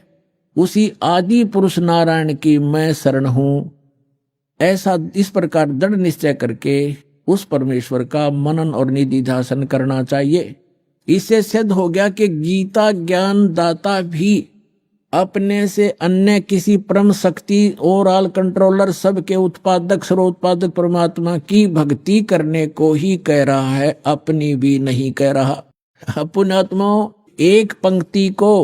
उसी आदि पुरुष नारायण की मैं शरण हूं। ऐसा इस प्रकार दृढ़ निश्चय करके उस परमेश्वर का मनन और निधिध्यासन करना चाहिए। इससे सिद्ध हो गया कि गीता ज्ञान दाता भी अपने से अन्य किसी परम शक्ति और ऑल कंट्रोलर, सबके उत्पादक सर्वोत्पादक परमात्मा की भक्ति करने को ही कह रहा है, अपनी भी नहीं कह रहा। पुण्यात्माओं, एक पंक्ति को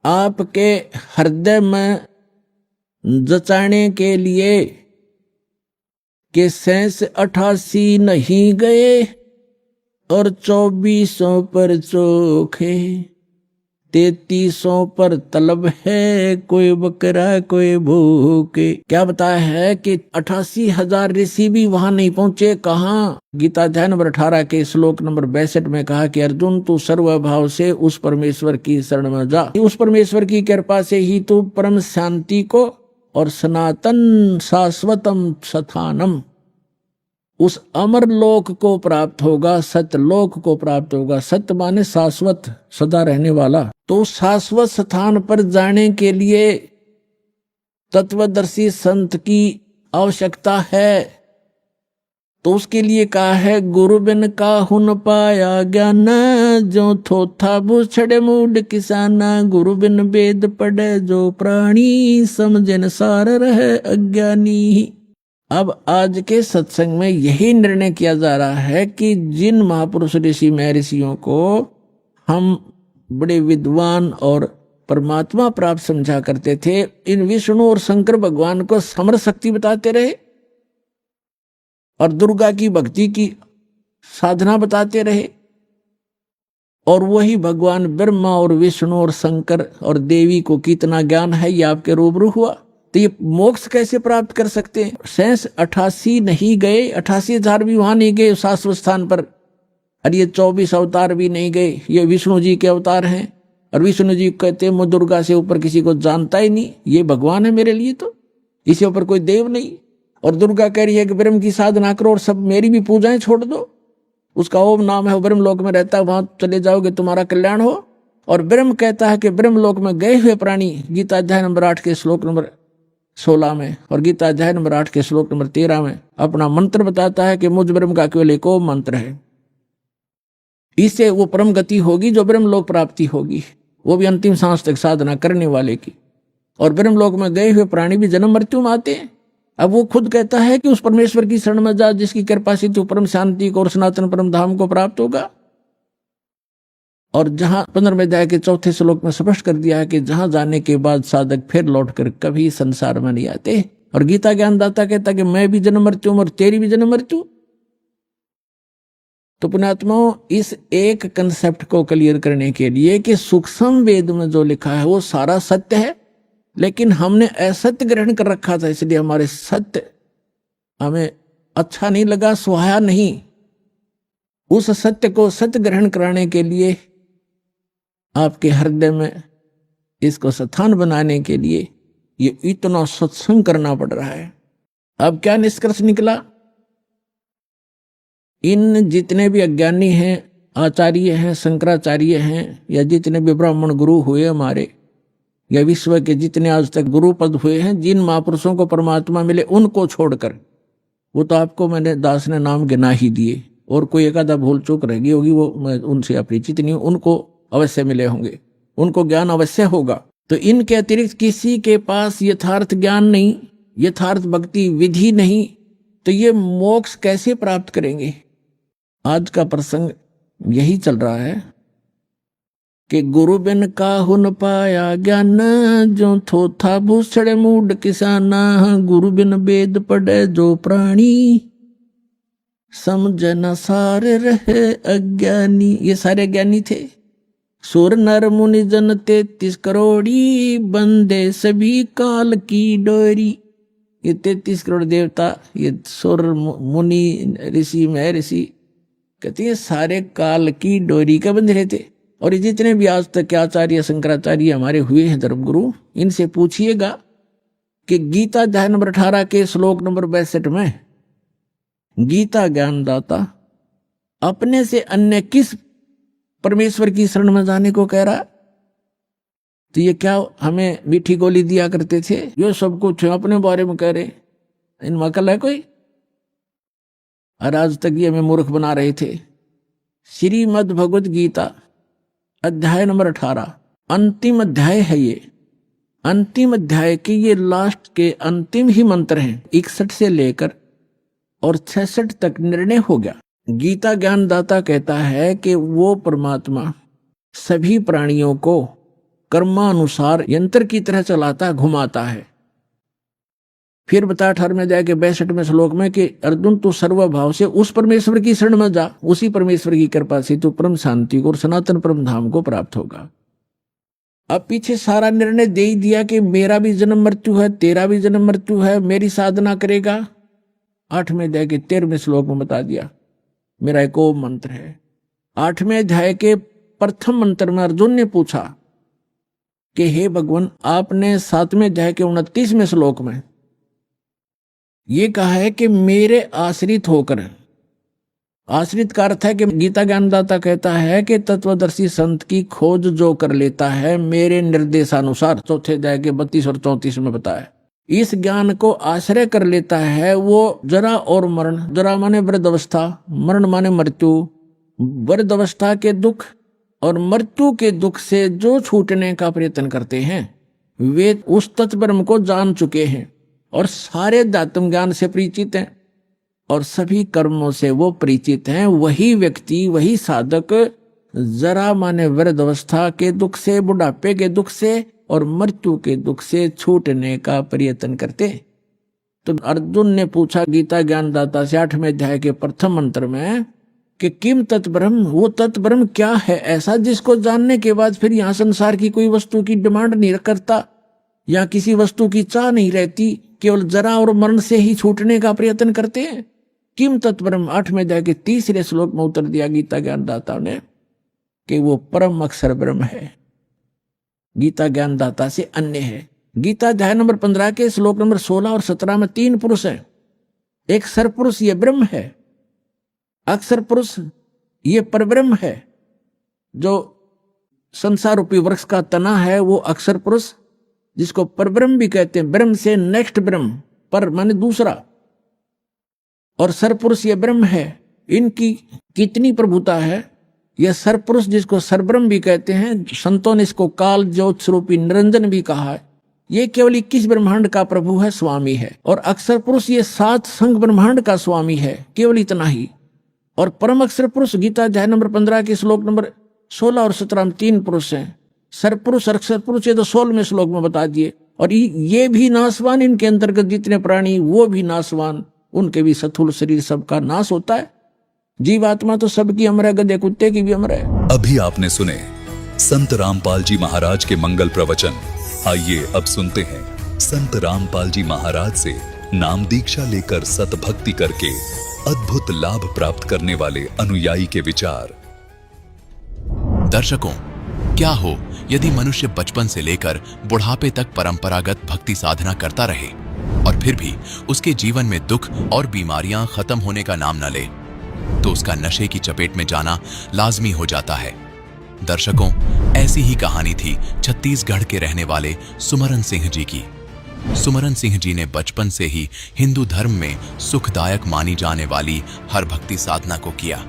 आपके हृदय में जचाने के लिए कि 88 नहीं गए और 2400 पर चोखे, 3300 पर तलब है, कोई बकरा कोई भूखे। क्या बताया है कि 88,000 ऋषि भी वहां नहीं पहुंचे। कहाँ? गीता अध्याय नंबर 18 के श्लोक नंबर 62 में कहा कि अर्जुन तू सर्वभाव से उस परमेश्वर की शरण में जा, उस परमेश्वर की कृपा से ही तू परम शांति को और सनातन शाश्वतम स्थानम, उस अमर लोक को प्राप्त होगा, सत्यलोक को प्राप्त होगा। सत्य माने शाश्वत, सदा रहने वाला। तो शाश्वत स्थान पर जाने के लिए तत्वदर्शी संत की आवश्यकता है। तो उसके लिए कहा है, गुरु बिन काहू न पाया ज्ञान, जो थोथा बुछड़े मूड किसाना, गुरु बिन वेद पढ़े जो प्राणी, समझन सार रहे अज्ञानी। अब आज के सत्संग में यही निर्णय किया जा रहा है कि जिन महापुरुष ऋषि महर्षियों को हम बड़े विद्वान और परमात्मा प्राप्त समझा करते थे, इन विष्णु और शंकर भगवान को समर शक्ति बताते रहे और दुर्गा की भक्ति की साधना बताते रहे, और वही भगवान ब्रह्मा और विष्णु और शंकर और देवी को कितना ज्ञान है ये आपके रूबरू हुआ। तो ये मोक्ष कैसे प्राप्त कर सकते हैं? 88 नहीं गए, 88,000 भी वहां नहीं गए शाश्वत स्थान पर, और ये 24 अवतार भी नहीं गए, ये विष्णु जी के अवतार हैं। और विष्णु जी कहते हैं मैं दुर्गा से ऊपर किसी को जानता ही नहीं, ये भगवान है मेरे लिए, तो इससे ऊपर कोई देव नहीं। और दुर्गा कह रही है कि ब्रह्म की साधना करो और सब मेरी भी पूजाएं छोड़ दो, उसका ओम नाम है, वो ब्रह्म लोक में रहता है, वहां चले जाओगे तुम्हारा कल्याण हो। और ब्रह्म कहता है कि ब्रह्म लोक में गए हुए प्राणी, गीता अध्याय नंबर 8 के श्लोक नंबर 16 में और गीता अध्याय नंबर 8 के श्लोक नंबर 13 में अपना मंत्र बताता है कि मुझ ब्रह्म का केवल एक ओम मंत्र है। इससे वो परम गति होगी जो ब्रह्म लोक प्राप्ति होगी, वो भी अंतिम सांस तक साधना करने वाले की। और ब्रह्म लोक में गए हुए प्राणी भी जन्म मृत्यु में आते हैं। अब वो खुद कहता है कि उस परमेश्वर की शरण में जा, जिसकी कृपा से तू परम शांति को और सनातन परम धाम को प्राप्त होगा। और जहां 15वें अध्याय के 4थे श्लोक में स्पष्ट कर दिया है कि जहां जाने के बाद साधक फिर लौटकर कभी संसार में नहीं आते। और गीता ज्ञानदाता कहता कि मैं भी जन्म मृत्यु हूं और तेरी भी जन्म मृत्यु। तो पुण्यात्माओं, इस एक कंसेप्ट को क्लियर करने के लिए कि सूक्ष्म वेद में जो लिखा है वो सारा सत्य है, लेकिन हमने असत्य ग्रहण कर रखा था, इसलिए हमारे सत्य हमें अच्छा नहीं लगा, सुहाया नहीं। उस सत्य को सत्य ग्रहण कराने के लिए आपके हृदय में इसको स्थान बनाने के लिए ये इतना सत्संग करना पड़ रहा है। अब क्या निष्कर्ष निकला? इन जितने भी अज्ञानी हैं, आचार्य हैं, शंकराचार्य हैं, या जितने भी ब्राह्मण गुरु हुए हमारे, या विश्व के जितने आज तक गुरु पद हुए हैं, जिन महापुरुषों को परमात्मा मिले उनको छोड़कर, वो तो आपको मैंने दास ने नाम गिना ही दिए, और कोई एक आधा भूल चूक रह गई होगी, वो मैं उनसे अपरिचित नहीं हूं, उनको अवश्य मिले होंगे, उनको ज्ञान अवश्य होगा। तो इनके अतिरिक्त किसी के पास यथार्थ ज्ञान नहीं, यथार्थ भक्ति विधि नहीं, तो ये मोक्ष कैसे प्राप्त करेंगे? आज का प्रसंग यही चल रहा है कि गुरु बिन काहु न पाया ज्ञान, जो थोथा भूषण मूड किसाना, गुरु बिन वेद पढ़े जो प्राणी, समझ न सारे रहे अज्ञानी। ये सारे ज्ञानी थे। सुर नर मुनि जन 33 करोड़ी, बंदे सभी काल की डोरी। ये 33 करोड़ देवता, ये सुर मुनि ऋषि महर्षि, कहते हैं सारे काल की डोरी का बंध रहे थे। और ये जितने भी आज तक आचार्य शंकराचार्य हमारे हुए हैं धर्मगुरु, इनसे पूछिएगा कि गीता अध्याय नंबर 18 के श्लोक नंबर 62 में गीता ज्ञानदाता अपने से अन्य किस परमेश्वर की शरण में जाने को कह रहा? तो ये क्या हमें मीठी गोली दिया करते थे? ये सब कुछ अपने बारे में कह रहे, इनमें अकल है कोई? और आज तक ये हमें मूर्ख बना रहे थे। श्रीमद् भगवद गीता अध्याय नंबर 18 अंतिम अध्याय है। ये अंतिम अध्याय के ये लास्ट के अंतिम ही मंत्र हैं। 61 से लेकर और 66 तक निर्णय हो गया। गीता ज्ञानदाता कहता है कि वो परमात्मा सभी प्राणियों को कर्मानुसार यंत्र की तरह चलाता, घुमाता है। फिर बता 18वें अध्याय के 62वें श्लोक में कि अर्जुन तू सर्वभाव से उस परमेश्वर की शरण में जा, उसी परमेश्वर की कृपा से तू परम शांति को और सनातन परम धाम को प्राप्त होगा। अब पीछे सारा निर्णय दे ही दिया कि मेरा भी जन्म मृत्यु है, तेरा भी जन्म मृत्यु है, मेरी साधना करेगा। 8वें अध्याय के 13वें श्लोक में बता दिया मेरा एक ओम मंत्र है। 8वें अध्याय के प्रथम मंत्र में अर्जुन ने पूछा कि हे भगवान, आपने 7वें अध्याय के 29वें श्लोक में ये कहा है कि मेरे आश्रित होकर, आश्रित का अर्थ है कि गीता ज्ञानदाता कहता है कि तत्वदर्शी संत की खोज जो कर लेता है मेरे निर्देशानुसार, चौथे अध्याय के 32 और 34 में बताया, इस ज्ञान को आश्रय कर लेता है, वो जरा और मरण, जरा माने वृद्धावस्था, मरण माने मृत्यु, वृद्धावस्था के दुख और मृत्यु के दुख से जो छूटने का प्रयत्न करते हैं वे उस तत्ब्रह्म को जान चुके हैं और सारे अध्यात्म ज्ञान से परिचित हैं और सभी कर्मों से वो परिचित हैं। वही व्यक्ति, वही साधक जरा माने वृद्धावस्था के दुख से, बुढ़ापे के दुख से और मृत्यु के दुख से छूटने का प्रयत्न करते। तो अर्जुन ने पूछा गीता ज्ञानदाता से 8वें अध्याय के प्रथम मंत्र में कि किम तत्ब्रह्म, वो तत्ब्रह्म क्या है ऐसा जिसको जानने के बाद फिर यहाँ संसार की कोई वस्तु की डिमांड नहीं करता या किसी वस्तु की चाह नहीं रहती, केवल जरा और मरण से ही छूटने का प्रयत्न करते हैं। किम तत्ब्रह्म 8वें अध्याय के 3रे श्लोक में उत्तर दिया गीता ज्ञानदाता ने कि वो परम अक्षर ब्रह्म है, गीता ज्ञानदाता से अन्य है। गीता अध्याय नंबर 15 के श्लोक नंबर 16 और 17 में 3 पुरुष हैं। एक सरपुरुष ये ब्रह्म है, अक्षर पुरुष ये परब्रह्म है, जो संसार रूपी वृक्ष का तना है वो अक्षर पुरुष, जिसको परब्रह्म भी कहते हैं। ब्रह्म से नेक्स्ट ब्रह्म, पर माने दूसरा, और सरपुरुष ये ब्रह्म है। इनकी कितनी प्रभुता है। यह सरपुरुष जिसको सरब्रह्म भी कहते हैं, संतों ने इसको काल ज्योत स्वरूपी निरंजन भी कहा है। ये केवल 21 ब्रह्मांड का प्रभु है, स्वामी है। और अक्षर पुरुष ये 7 संघ ब्रह्मांड का स्वामी है, केवल इतना ही। और परम अक्षर पुरुष गीता अध्याय नंबर 15 के श्लोक नंबर 16 और 17 में 3 पुरुष हैं। सरपुरुष अक्षर पुरुष, ये तो 16वें श्लोक में बता दिए। और ये भी नाशवान, इनके अंतर्गत जितने प्राणी वो भी नाशवान, उनके भी स्थूल शरीर सबका नाश होता है। जीवात्मा तो सबकी अमर है, गधे कुत्ते की भी अमर है। अभी आपने सुने संत रामपाल जी महाराज के मंगल प्रवचन। आइए अब सुनते हैं संत रामपाल जी महाराज से नाम दीक्षा लेकर सतभक्ति करके अद्भुत लाभ प्राप्त करने वाले अनुयायी के विचार। दर्शकों, क्या हो यदि मनुष्य बचपन से लेकर बुढ़ापे तक परंपरागत भक्ति साधना करता रहे और फिर भी उसके जीवन में दुख और बीमारियां खत्म होने का नाम न ले, तो उसका नशे की चपेट में जाना लाजमी हो जाता है। दर्शकों, ऐसी ही कहानी थी छत्तीसगढ़ के रहने वाले सुमरन सिंह जी की। सुमरन सिंह जी ने बचपन से ही हिंदू धर्म में सुखदायक मानी जाने वाली हर भक्ति साधना को किया,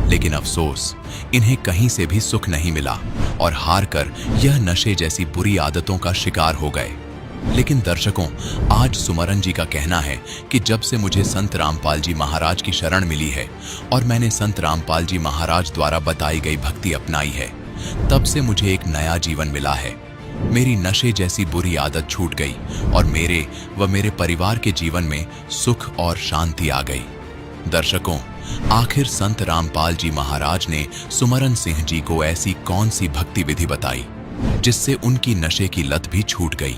लेकिन अफसोस इन्हें कहीं से भी सुख नहीं मिला और हार कर यह नशे जैसी बुरी आदतों का शिकार हो गए। लेकिन दर्शकों, आज सुमरन जी का कहना है कि जब से मुझे संत रामपाल जी महाराज की शरण मिली है और मैंने संत रामपाल जी महाराज द्वारा बताई गई भक्ति अपनाई है, तब से मुझे एक नया जीवन मिला है। मेरी नशे जैसी बुरी आदत छूट गई और मेरे व मेरे परिवार के जीवन में सुख और शांति आ गई। दर्शकों, आखिर संत रामपाल जी महाराज ने सुमरन सिंह जी को ऐसी कौन सी भक्ति विधि बताई जिससे उनकी नशे की लत भी छूट गई?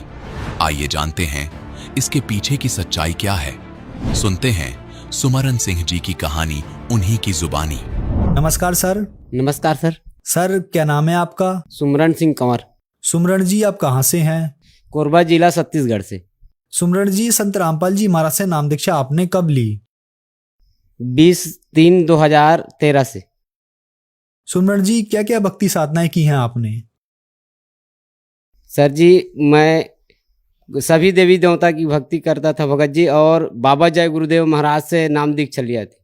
आइए जानते हैं इसके पीछे की सच्चाई क्या है। सुनते हैं सुमरन सिंह जी की कहानी उन्हीं की जुबानी। नमस्कार सर। नमस्कार सर। सर, क्या नाम है आपका? सुमरन सिंह कंवर। सुमरन जी, आप कहाँ से हैं? कोरबा जिला छत्तीसगढ़ से। सुमरन जी, संत रामपाल जी महाराज से नाम दीक्षा आपने कब ली? 20/3/2013 से। सुमरन जी, क्या क्या भक्ति साधनाएं की हैं आपने? सर जी, मैं सभी देवी देवता की भक्ति करता था भगत जी, और बाबा जय गुरुदेव महाराज से नाम दीक्षा लिया थी।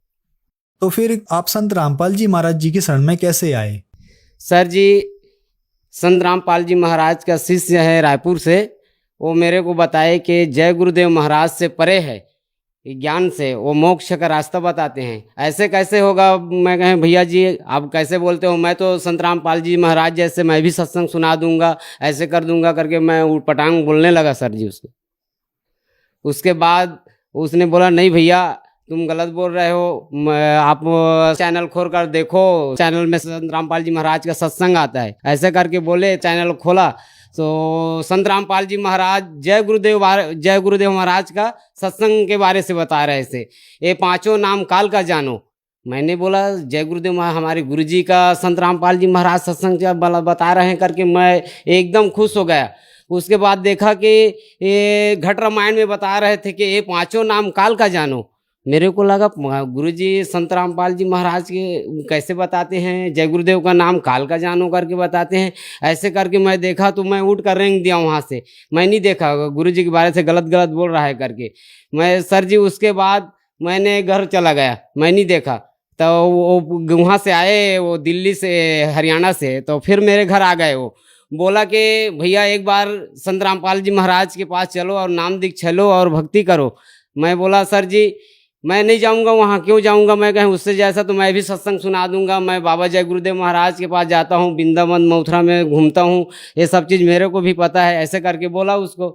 तो फिर आप संत रामपाल जी महाराज जी की शरण में कैसे आए? सर जी, संत रामपाल जी महाराज का शिष्य है रायपुर से, वो मेरे को बताए कि जय गुरुदेव महाराज से परे है ज्ञान से, वो मोक्ष का रास्ता बताते हैं। ऐसे कैसे होगा? मैं कहे भैया जी आप कैसे बोलते हो, मैं तो संत रामपाल जी महाराज जैसे मैं भी सत्संग सुना दूंगा, ऐसे कर दूंगा करके मैं उटपटांग बोलने लगा सर जी उसको। उसके बाद उसने बोला नहीं भैया तुम गलत बोल रहे हो, आप चैनल खोल कर देखो, चैनल में संत रामपाल जी महाराज का सत्संग आता है। ऐसे करके बोले, चैनल खोला तो संत रामपाल जी महाराज जय गुरुदेव महाराज का सत्संग के बारे से बता रहे थे। ये 5 नाम काल का जानो। मैंने बोला जय गुरुदेव महाराज हमारे गुरुजी का संत रामपाल जी महाराज सत्संग बता रहे हैं करके मैं एकदम खुश हो गया। उसके बाद देखा कि ये घट रामायण में बता रहे थे कि ये 5 नाम काल का जानो। मेरे को लगा गुरुजी संत रामपाल जी महाराज के कैसे बताते हैं, जय गुरुदेव का नाम काल का जानो करके बताते हैं। ऐसे करके मैं देखा तो मैं उठ कर रेंग दिया वहाँ से। मैं नहीं देखा गुरुजी के बारे से गलत बोल रहा है करके। मैं सर जी उसके बाद मैंने घर चला गया, मैं नहीं देखा। तो वो वहाँ से आए, वो दिल्ली से हरियाणा से, तो फिर मेरे घर आ गए। वो बोला कि भैया एक बार संत रामपाल जी महाराज के पास चलो और नाम दीक्षा लो और भक्ति करो। मैं बोला सर जी मैं नहीं जाऊंगा वहाँ, क्यों जाऊंगा? मैं कहीं उससे जैसा तो मैं भी सत्संग सुना दूंगा। मैं बाबा जय गुरुदेव महाराज के पास जाता हूँ, वृंदावन मथुरा में घूमता हूँ, ये सब चीज़ मेरे को भी पता है। ऐसे करके बोला उसको।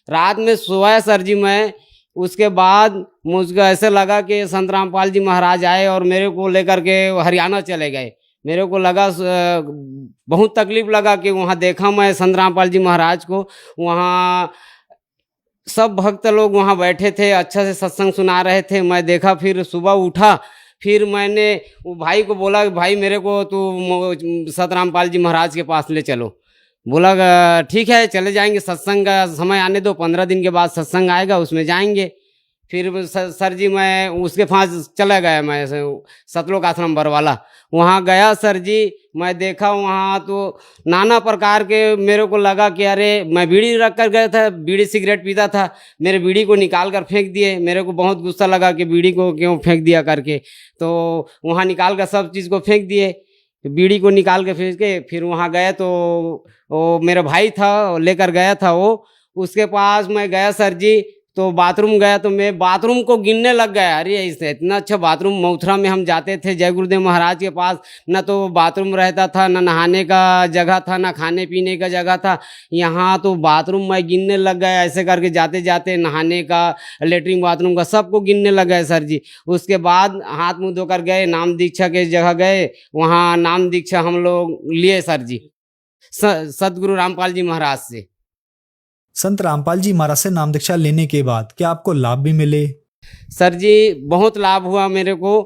रात में सोया सर जी मैं। उसके बाद मुझको ऐसे लगा कि संत रामपाल जी महाराज आए और मेरे को लेकर के हरियाणा चले गए। मेरे को लगा बहुत तकलीफ लगा कि वहाँ देखा मैं संत रामपाल जी महाराज को। वहाँ सब भक्त लोग वहाँ बैठे थे, अच्छा से सत्संग सुना रहे थे। मैं देखा, फिर सुबह उठा, फिर मैंने वो भाई को बोला कि भाई मेरे को तो संत रामपाल जी महाराज के पास ले चलो। बोला ठीक है चले जाएंगे, सत्संग का समय आने दो, 15 दिन के बाद सत्संग आएगा उसमें जाएंगे। फिर सर जी मैं उसके पास चला गया, मैं सतलोक आश्रम बरवाला वहाँ गया सर जी। मैं देखा वहाँ तो नाना प्रकार के, मेरे को लगा कि अरे मैं बीड़ी रख कर गया था, बीड़ी सिगरेट पीता था, मेरे बीड़ी को निकाल कर फेंक दिए। मेरे को बहुत गुस्सा लगा कि बीड़ी को क्यों फेंक दिया करके। तो वहाँ निकाल कर सब चीज़ को फेंक दिए, बीड़ी को निकाल के फेंक के फिर वहाँ गए तो वो मेरा भाई था लेकर गया था वो, उसके पास मैं गया सर जी। तो बाथरूम गया तो मैं बाथरूम को गिनने लग गया। अरे ऐसे इतना अच्छा बाथरूम, मथुरा में हम जाते थे जय गुरुदेव महाराज के पास, न तो बाथरूम रहता था, न नहाने का जगह था, न खाने पीने का जगह था। यहाँ तो बाथरूम मैं गिनने लग गया, ऐसे करके जाते जाते नहाने का, लेटरिन बाथरूम का सबको गिनने लग गए सर जी। उसके बाद हाथ मुँह धोकर गए, नाम दीक्षा के जगह गए, वहाँ नाम दीक्षा हम लोग लिए सर जी सतगुरु रामपाल जी महाराज से। संत रामपाल जी महाराज से नाम दीक्षा लेने के बाद क्या आपको लाभ भी मिले? सर जी बहुत लाभ हुआ मेरे को।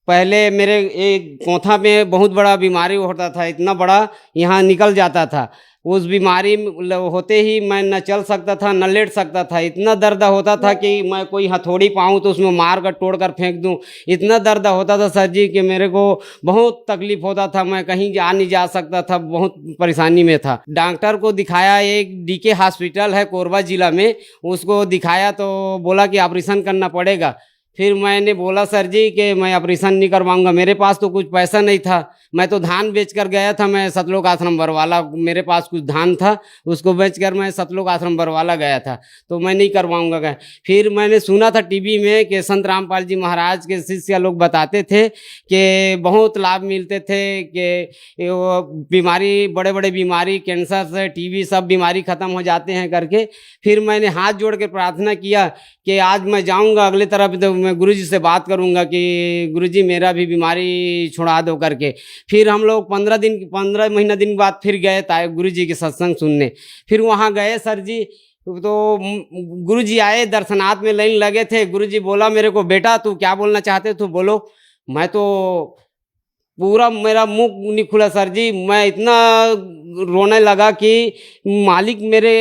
पहले मेरे एक कोंथा में बहुत बड़ा बीमारी होता था, इतना बड़ा यहाँ निकल जाता था। उस बीमारी होते ही मैं न चल सकता था, न लेट सकता था। इतना दर्द होता था कि मैं कोई हथौड़ी पाऊँ तो उसमें मार कर तोड़ कर फेंक दूँ, इतना दर्द होता था सर जी कि मेरे को बहुत तकलीफ होता था। मैं कहीं नहीं जा सकता था, बहुत परेशानी में था। डॉक्टर को दिखाया, एक डीके हॉस्पिटल है कोरबा जिला में, उसको दिखाया तो बोला कि ऑपरेशन करना पड़ेगा। फिर मैंने बोला सर जी कि मैं ऑपरेशन नहीं करवाऊंगा, मेरे पास तो कुछ पैसा नहीं था। मैं तो धान बेच कर गया था, मैं सतलोक आश्रम बरवाला, मेरे पास कुछ धान था, उसको बेचकर मैं सतलोक आश्रम बरवाला गया था, तो मैं नहीं करवाऊंगा गया। फिर मैंने सुना था टीवी में कि संत रामपाल जी महाराज के शिष्य लोग बताते थे कि बहुत लाभ मिलते थे, कि वो बीमारी, बड़े बड़े बीमारी, कैंसर से टीबी सब बीमारी ख़त्म हो जाते हैं करके। फिर मैंने हाथ जोड़ के प्रार्थना किया कि आज मैं जाऊंगा अगले तरफ, तो मैं गुरुजी से बात करूंगा कि गुरुजी मेरा भी बीमारी छुड़ा दो करके। फिर हम लोग 15 महीना दिन बाद फिर गए गुरुजी के सत्संग सुनने। फिर वहाँ गए सर जी, तो गुरुजी आए, दर्शनार्थ में लाइन लगे थे। गुरुजी बोला मेरे को, बेटा तू क्या बोलना चाहते तू बोलो। मैं तो पूरा मेरा मुंह नहीं खुला सर जी, मैं इतना रोने लगा कि मालिक मेरे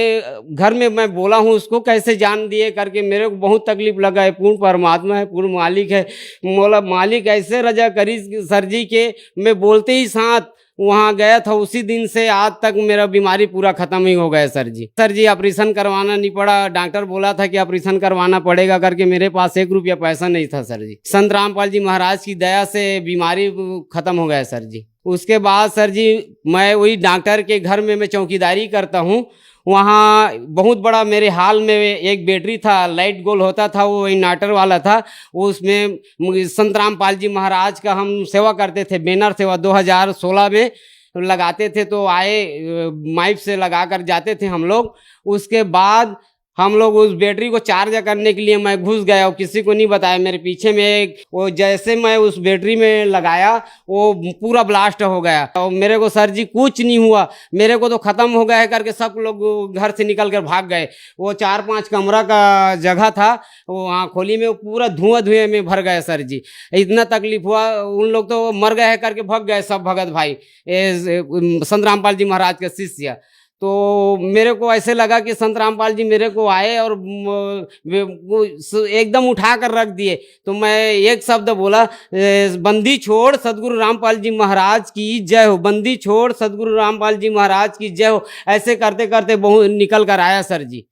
घर में मैं बोला हूँ उसको कैसे जान दिए करके। मेरे को बहुत तकलीफ लगा है, पूर्ण परमात्मा है, पूर्ण मालिक है। बोला मालिक ऐसे रजा करी सर जी के मैं बोलते ही साथ वहाँ गया था। उसी दिन से आज तक मेरा बीमारी पूरा खत्म ही हो गया सर जी। सर जी ऑपरेशन करवाना नहीं पड़ा, डॉक्टर बोला था कि ऑपरेशन करवाना पड़ेगा करके, मेरे पास 1 रुपया पैसा नहीं था सर जी। संत रामपाल जी महाराज की दया से बीमारी खत्म हो गया सर जी। उसके बाद सर जी मैं वही डॉक्टर के घर में मैं चौकीदारी करता हूँ। वहाँ बहुत बड़ा मेरे हाल में एक बैटरी था, लाइट गोल होता था, वो इन्वर्टर वाला था। उसमें संत रामपाल जी महाराज का हम सेवा करते थे, बैनर सेवा 2016 में लगाते थे। तो आए माइक से लगा कर जाते थे हम लोग। उसके बाद हम लोग उस बैटरी को चार्ज करने के लिए मैं घुस गया और किसी को नहीं बताया। मेरे पीछे में एक वो, जैसे मैं उस बैटरी में लगाया वो पूरा ब्लास्ट हो गया और मेरे को सर जी कुछ नहीं हुआ, मेरे को तो ख़त्म हो गया है करके सब लोग घर से निकल कर भाग गए। वो 4-5 कमरा का जगह था, वो वहाँ खोली में वो पूरा धुएं में भर गया सर जी। इतना तकलीफ हुआ, उन लोग तो मर गए हैं करके भाग गए सब भगत भाई, संत रामपाल जी महाराज के शिष्य। तो मेरे को ऐसे लगा कि संत रामपाल जी मेरे को आए और एकदम उठा कर रख दिए। तो मैं एक शब्द बोला, बंदी छोड़ सदगुरु रामपाल जी महाराज की जय हो, बंदी छोड़ सदगुरु रामपाल जी महाराज की जय हो। ऐसे करते करते बहुत निकल कर आया सर जी।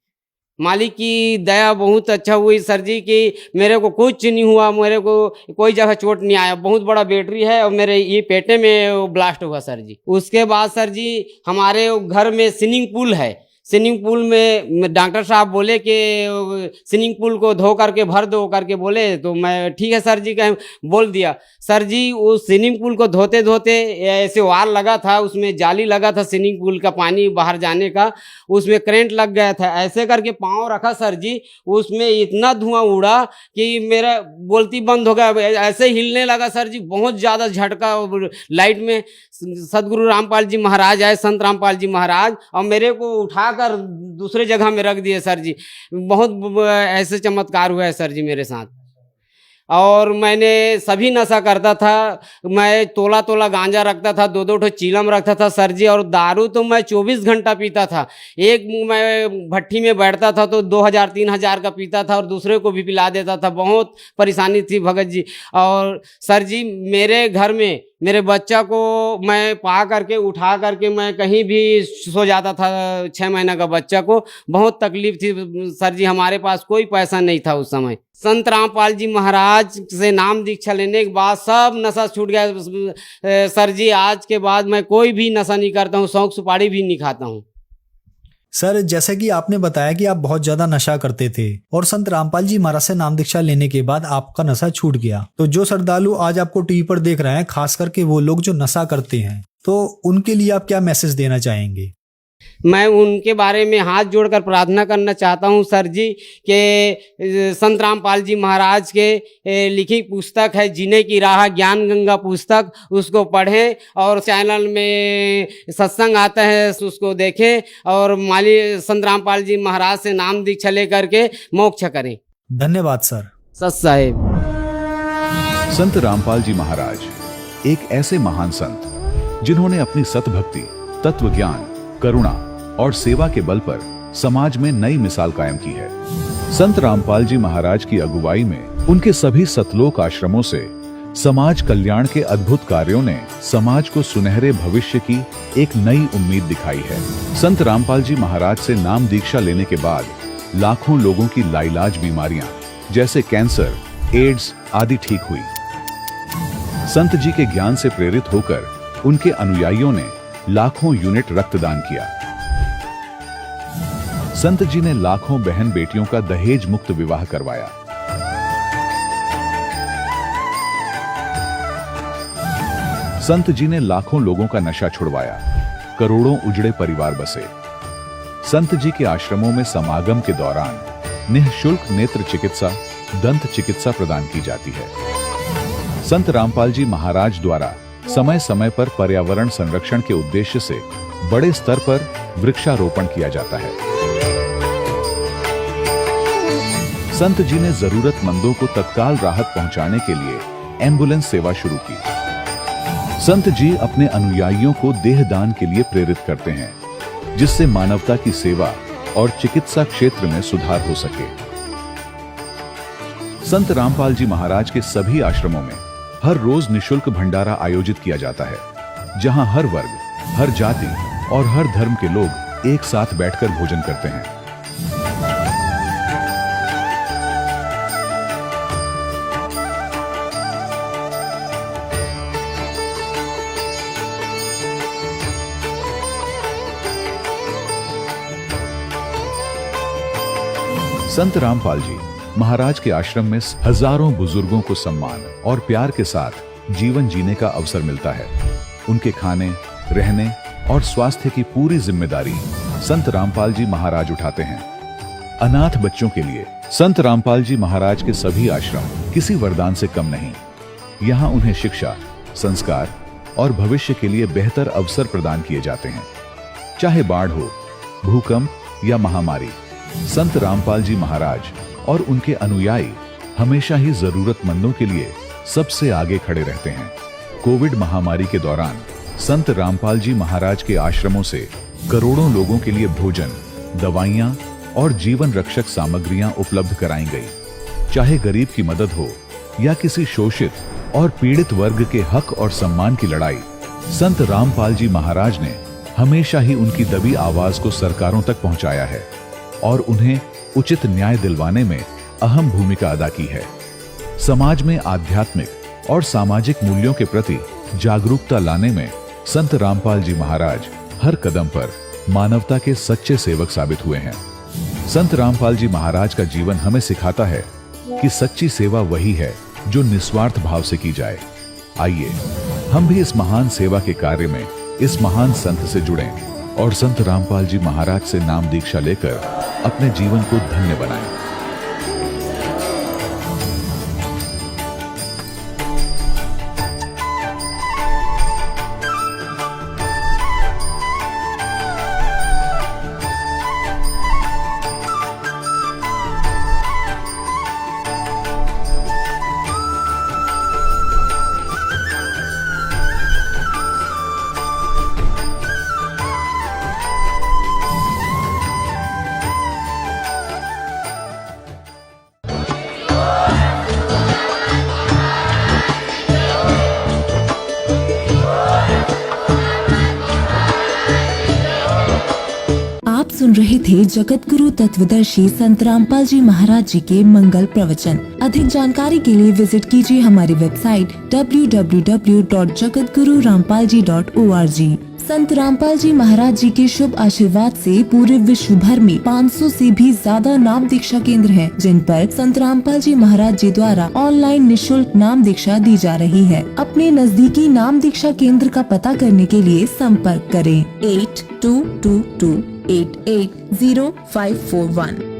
मालिक की दया बहुत अच्छा हुई सर जी कि मेरे को कुछ नहीं हुआ, मेरे को कोई जगह चोट नहीं आया। बहुत बड़ा बैटरी है और मेरे ये पेटे में ब्लास्ट हुआ सर जी। उसके बाद सर जी हमारे घर में स्विमिंग पूल है, स्विमिंग पूल में डॉक्टर साहब बोले कि स्विमिंग पूल को धो करके भर दो करके बोले। तो मैं ठीक है सर जी कहें बोल दिया। सर जी उस स्विमिंग पूल को धोते धोते ऐसे वार लगा था, उसमें जाली लगा था स्विमिंग पूल का पानी बाहर जाने का, उसमें करंट लग गया था। ऐसे करके पाँव रखा सर जी, उसमें इतना धुआं उड़ा कि मेरा बोलती बंद हो गया, ऐसे हिलने लगा सर जी। बहुत ज़्यादा झटका लाइट में। सदगुरु रामपाल जी महाराज आए, संत रामपाल जी महाराज, और मेरे को उठाकर दूसरे जगह में रख दिए सर जी। बहुत ऐसे चमत्कार हुआ है सर जी मेरे साथ। और मैंने सभी नशा करता था, मैं तोला तोला गांजा रखता था, 2-2 चीलम रखता था सर जी। और दारू तो मैं 24 घंटा पीता था। एक मैं भट्टी में बैठता था तो 2000-3000 का पीता था और दूसरे को भी पिला देता था। बहुत परेशानी थी भगत जी। और सर जी मेरे घर में मेरे बच्चा को मैं पा करके उठा करके मैं कहीं भी सो जाता था, 6 महीना का बच्चा को। बहुत तकलीफ थी सर जी, हमारे पास कोई पैसा नहीं था उस समय। संत रामपाल जी महाराज से नाम दीक्षा लेने के बाद सब नशा छूट गया सर जी। आज के बाद मैं कोई भी नशा नहीं करता हूँ, शौक सुपारी भी नहीं खाता हूँ। सर, जैसे कि आपने बताया कि आप बहुत ज्यादा नशा करते थे और संत रामपाल जी महाराज से नाम दीक्षा लेने के बाद आपका नशा छूट गया, तो जो श्रद्धालु आज आपको टीवी पर देख रहे हैं, खास करके वो लोग जो नशा करते हैं, तो उनके लिए आप क्या मैसेज देना चाहेंगे? मैं उनके बारे में हाथ जोड़कर प्रार्थना करना चाहता हूं सर जी कि संत रामपाल जी महाराज के लिखी पुस्तक है जीने की राह, ज्ञान गंगा पुस्तक, उसको पढ़ें और चैनल में सत्संग आता है उसको देखें और माली संत रामपाल जी महाराज से नाम दीक्षा लेकर के मोक्ष करें। धन्यवाद सर। सत साहेब। संत रामपाल जी महाराज एक ऐसे महान संत जिन्होंने अपनी सतभक्ति, तत्व ज्ञान, करुणा और सेवा के बल पर समाज में नई मिसाल कायम की है। संत रामपाल जी महाराज की अगुवाई में उनके सभी सतलोक आश्रमों से समाज कल्याण के अद्भुत कार्यों ने समाज को सुनहरे भविष्य की एक नई उम्मीद दिखाई है। संत रामपाल जी महाराज से नाम दीक्षा लेने के बाद लाखों लोगों की लाइलाज बीमारियां जैसे कैंसर, एड्स आदि ठीक हुई। संत जी के ज्ञान से प्रेरित होकर उनके अनुयायियों ने लाखों यूनिट रक्तदान किया। संत जी ने लाखों बहन बेटियों का दहेज मुक्त विवाह करवाया। संत जी ने लाखों लोगों का नशा छुड़वाया, करोड़ों उजड़े परिवार बसे। संत जी के आश्रमों में समागम के दौरान निःशुल्क नेत्र चिकित्सा, दंत चिकित्सा प्रदान की जाती है। संत रामपाल जी महाराज द्वारा समय समय पर पर्यावरण संरक्षण के उद्देश्य से बड़े स्तर पर वृक्षारोपण किया जाता है। संत जी ने जरूरतमंदों को तत्काल राहत पहुंचाने के लिए एम्बुलेंस सेवा शुरू की। संत जी अपने अनुयायियों को देहदान के लिए प्रेरित करते हैं, जिससे मानवता की सेवा और चिकित्सा क्षेत्र में सुधार हो सके। संत रामपाल जी महाराज के सभी आश्रमों में हर रोज निशुल्क भंडारा आयोजित किया जाता है, जहां हर वर्ग, हर जाति और हर धर्म के लोग एक साथ बैठकर भोजन करते हैं। संत रामपाल जी महाराज के आश्रम में हजारों बुजुर्गों को सम्मान और प्यार के साथ जीवन जीने का अवसर मिलता है। उनके खाने, रहने और स्वास्थ्य की पूरी जिम्मेदारी संत रामपाल जी महाराज उठाते हैं। अनाथ बच्चों के लिए संत रामपाल जी महाराज के सभी आश्रम किसी वरदान से कम नहीं। यहाँ उन्हें शिक्षा, संस्कार और भविष्य के लिए बेहतर अवसर प्रदान किए जाते हैं। चाहे बाढ़ हो, भूकंप या महामारी, संत रामपाल जी महाराज और उनके अनुयायी हमेशा ही जरूरतमंदों के लिए सबसे आगे खड़े रहते हैं। कोविड महामारी के दौरान संत रामपाल जी महाराज के आश्रमों से करोड़ों लोगों के लिए भोजन, दवाइयां और जीवन रक्षक सामग्रियां उपलब्ध कराई गई। चाहे गरीब की मदद हो या किसी शोषित और पीड़ित वर्ग के हक और सम्मान की लड़ाई, संत रामपाल जी महाराज ने हमेशा ही उनकी दबी आवाज को सरकारों तक पहुंचाया है और उन्हें उचित न्याय दिलवाने में अहम भूमिका अदा की है। समाज में आध्यात्मिक और सामाजिक मूल्यों के प्रति जागरूकता लाने में संत रामपाल जी महाराज हर कदम पर मानवता के सच्चे सेवक साबित हुए हैं। संत रामपाल जी महाराज का जीवन हमें सिखाता है कि सच्ची सेवा वही है जो निस्वार्थ भाव से की जाए। आइए हम भी इस महान सेवा के कार्य में इस महान संत से जुड़ें और संत रामपाल जी महाराज से नाम दीक्षा लेकर अपने जीवन को धन्य बनाएं। सुन रहे थे जगत गुरु तत्वदर्शी संत रामपाल जी महाराज जी के मंगल प्रवचन। अधिक जानकारी के लिए विजिट कीजिए हमारी वेबसाइट www.jagatgururampalji.org। संत रामपाल जी महाराज जी के शुभ आशीर्वाद से पूरे विश्व भर में 500 से भी ज्यादा नाम दीक्षा केंद्र हैं, जिन पर संत रामपाल जी महाराज जी द्वारा ऑनलाइन निशुल्क नाम दीक्षा दी जा रही है। अपने नजदीकी नाम दीक्षा केंद्र का पता करने के लिए संपर्क करें 8222880541।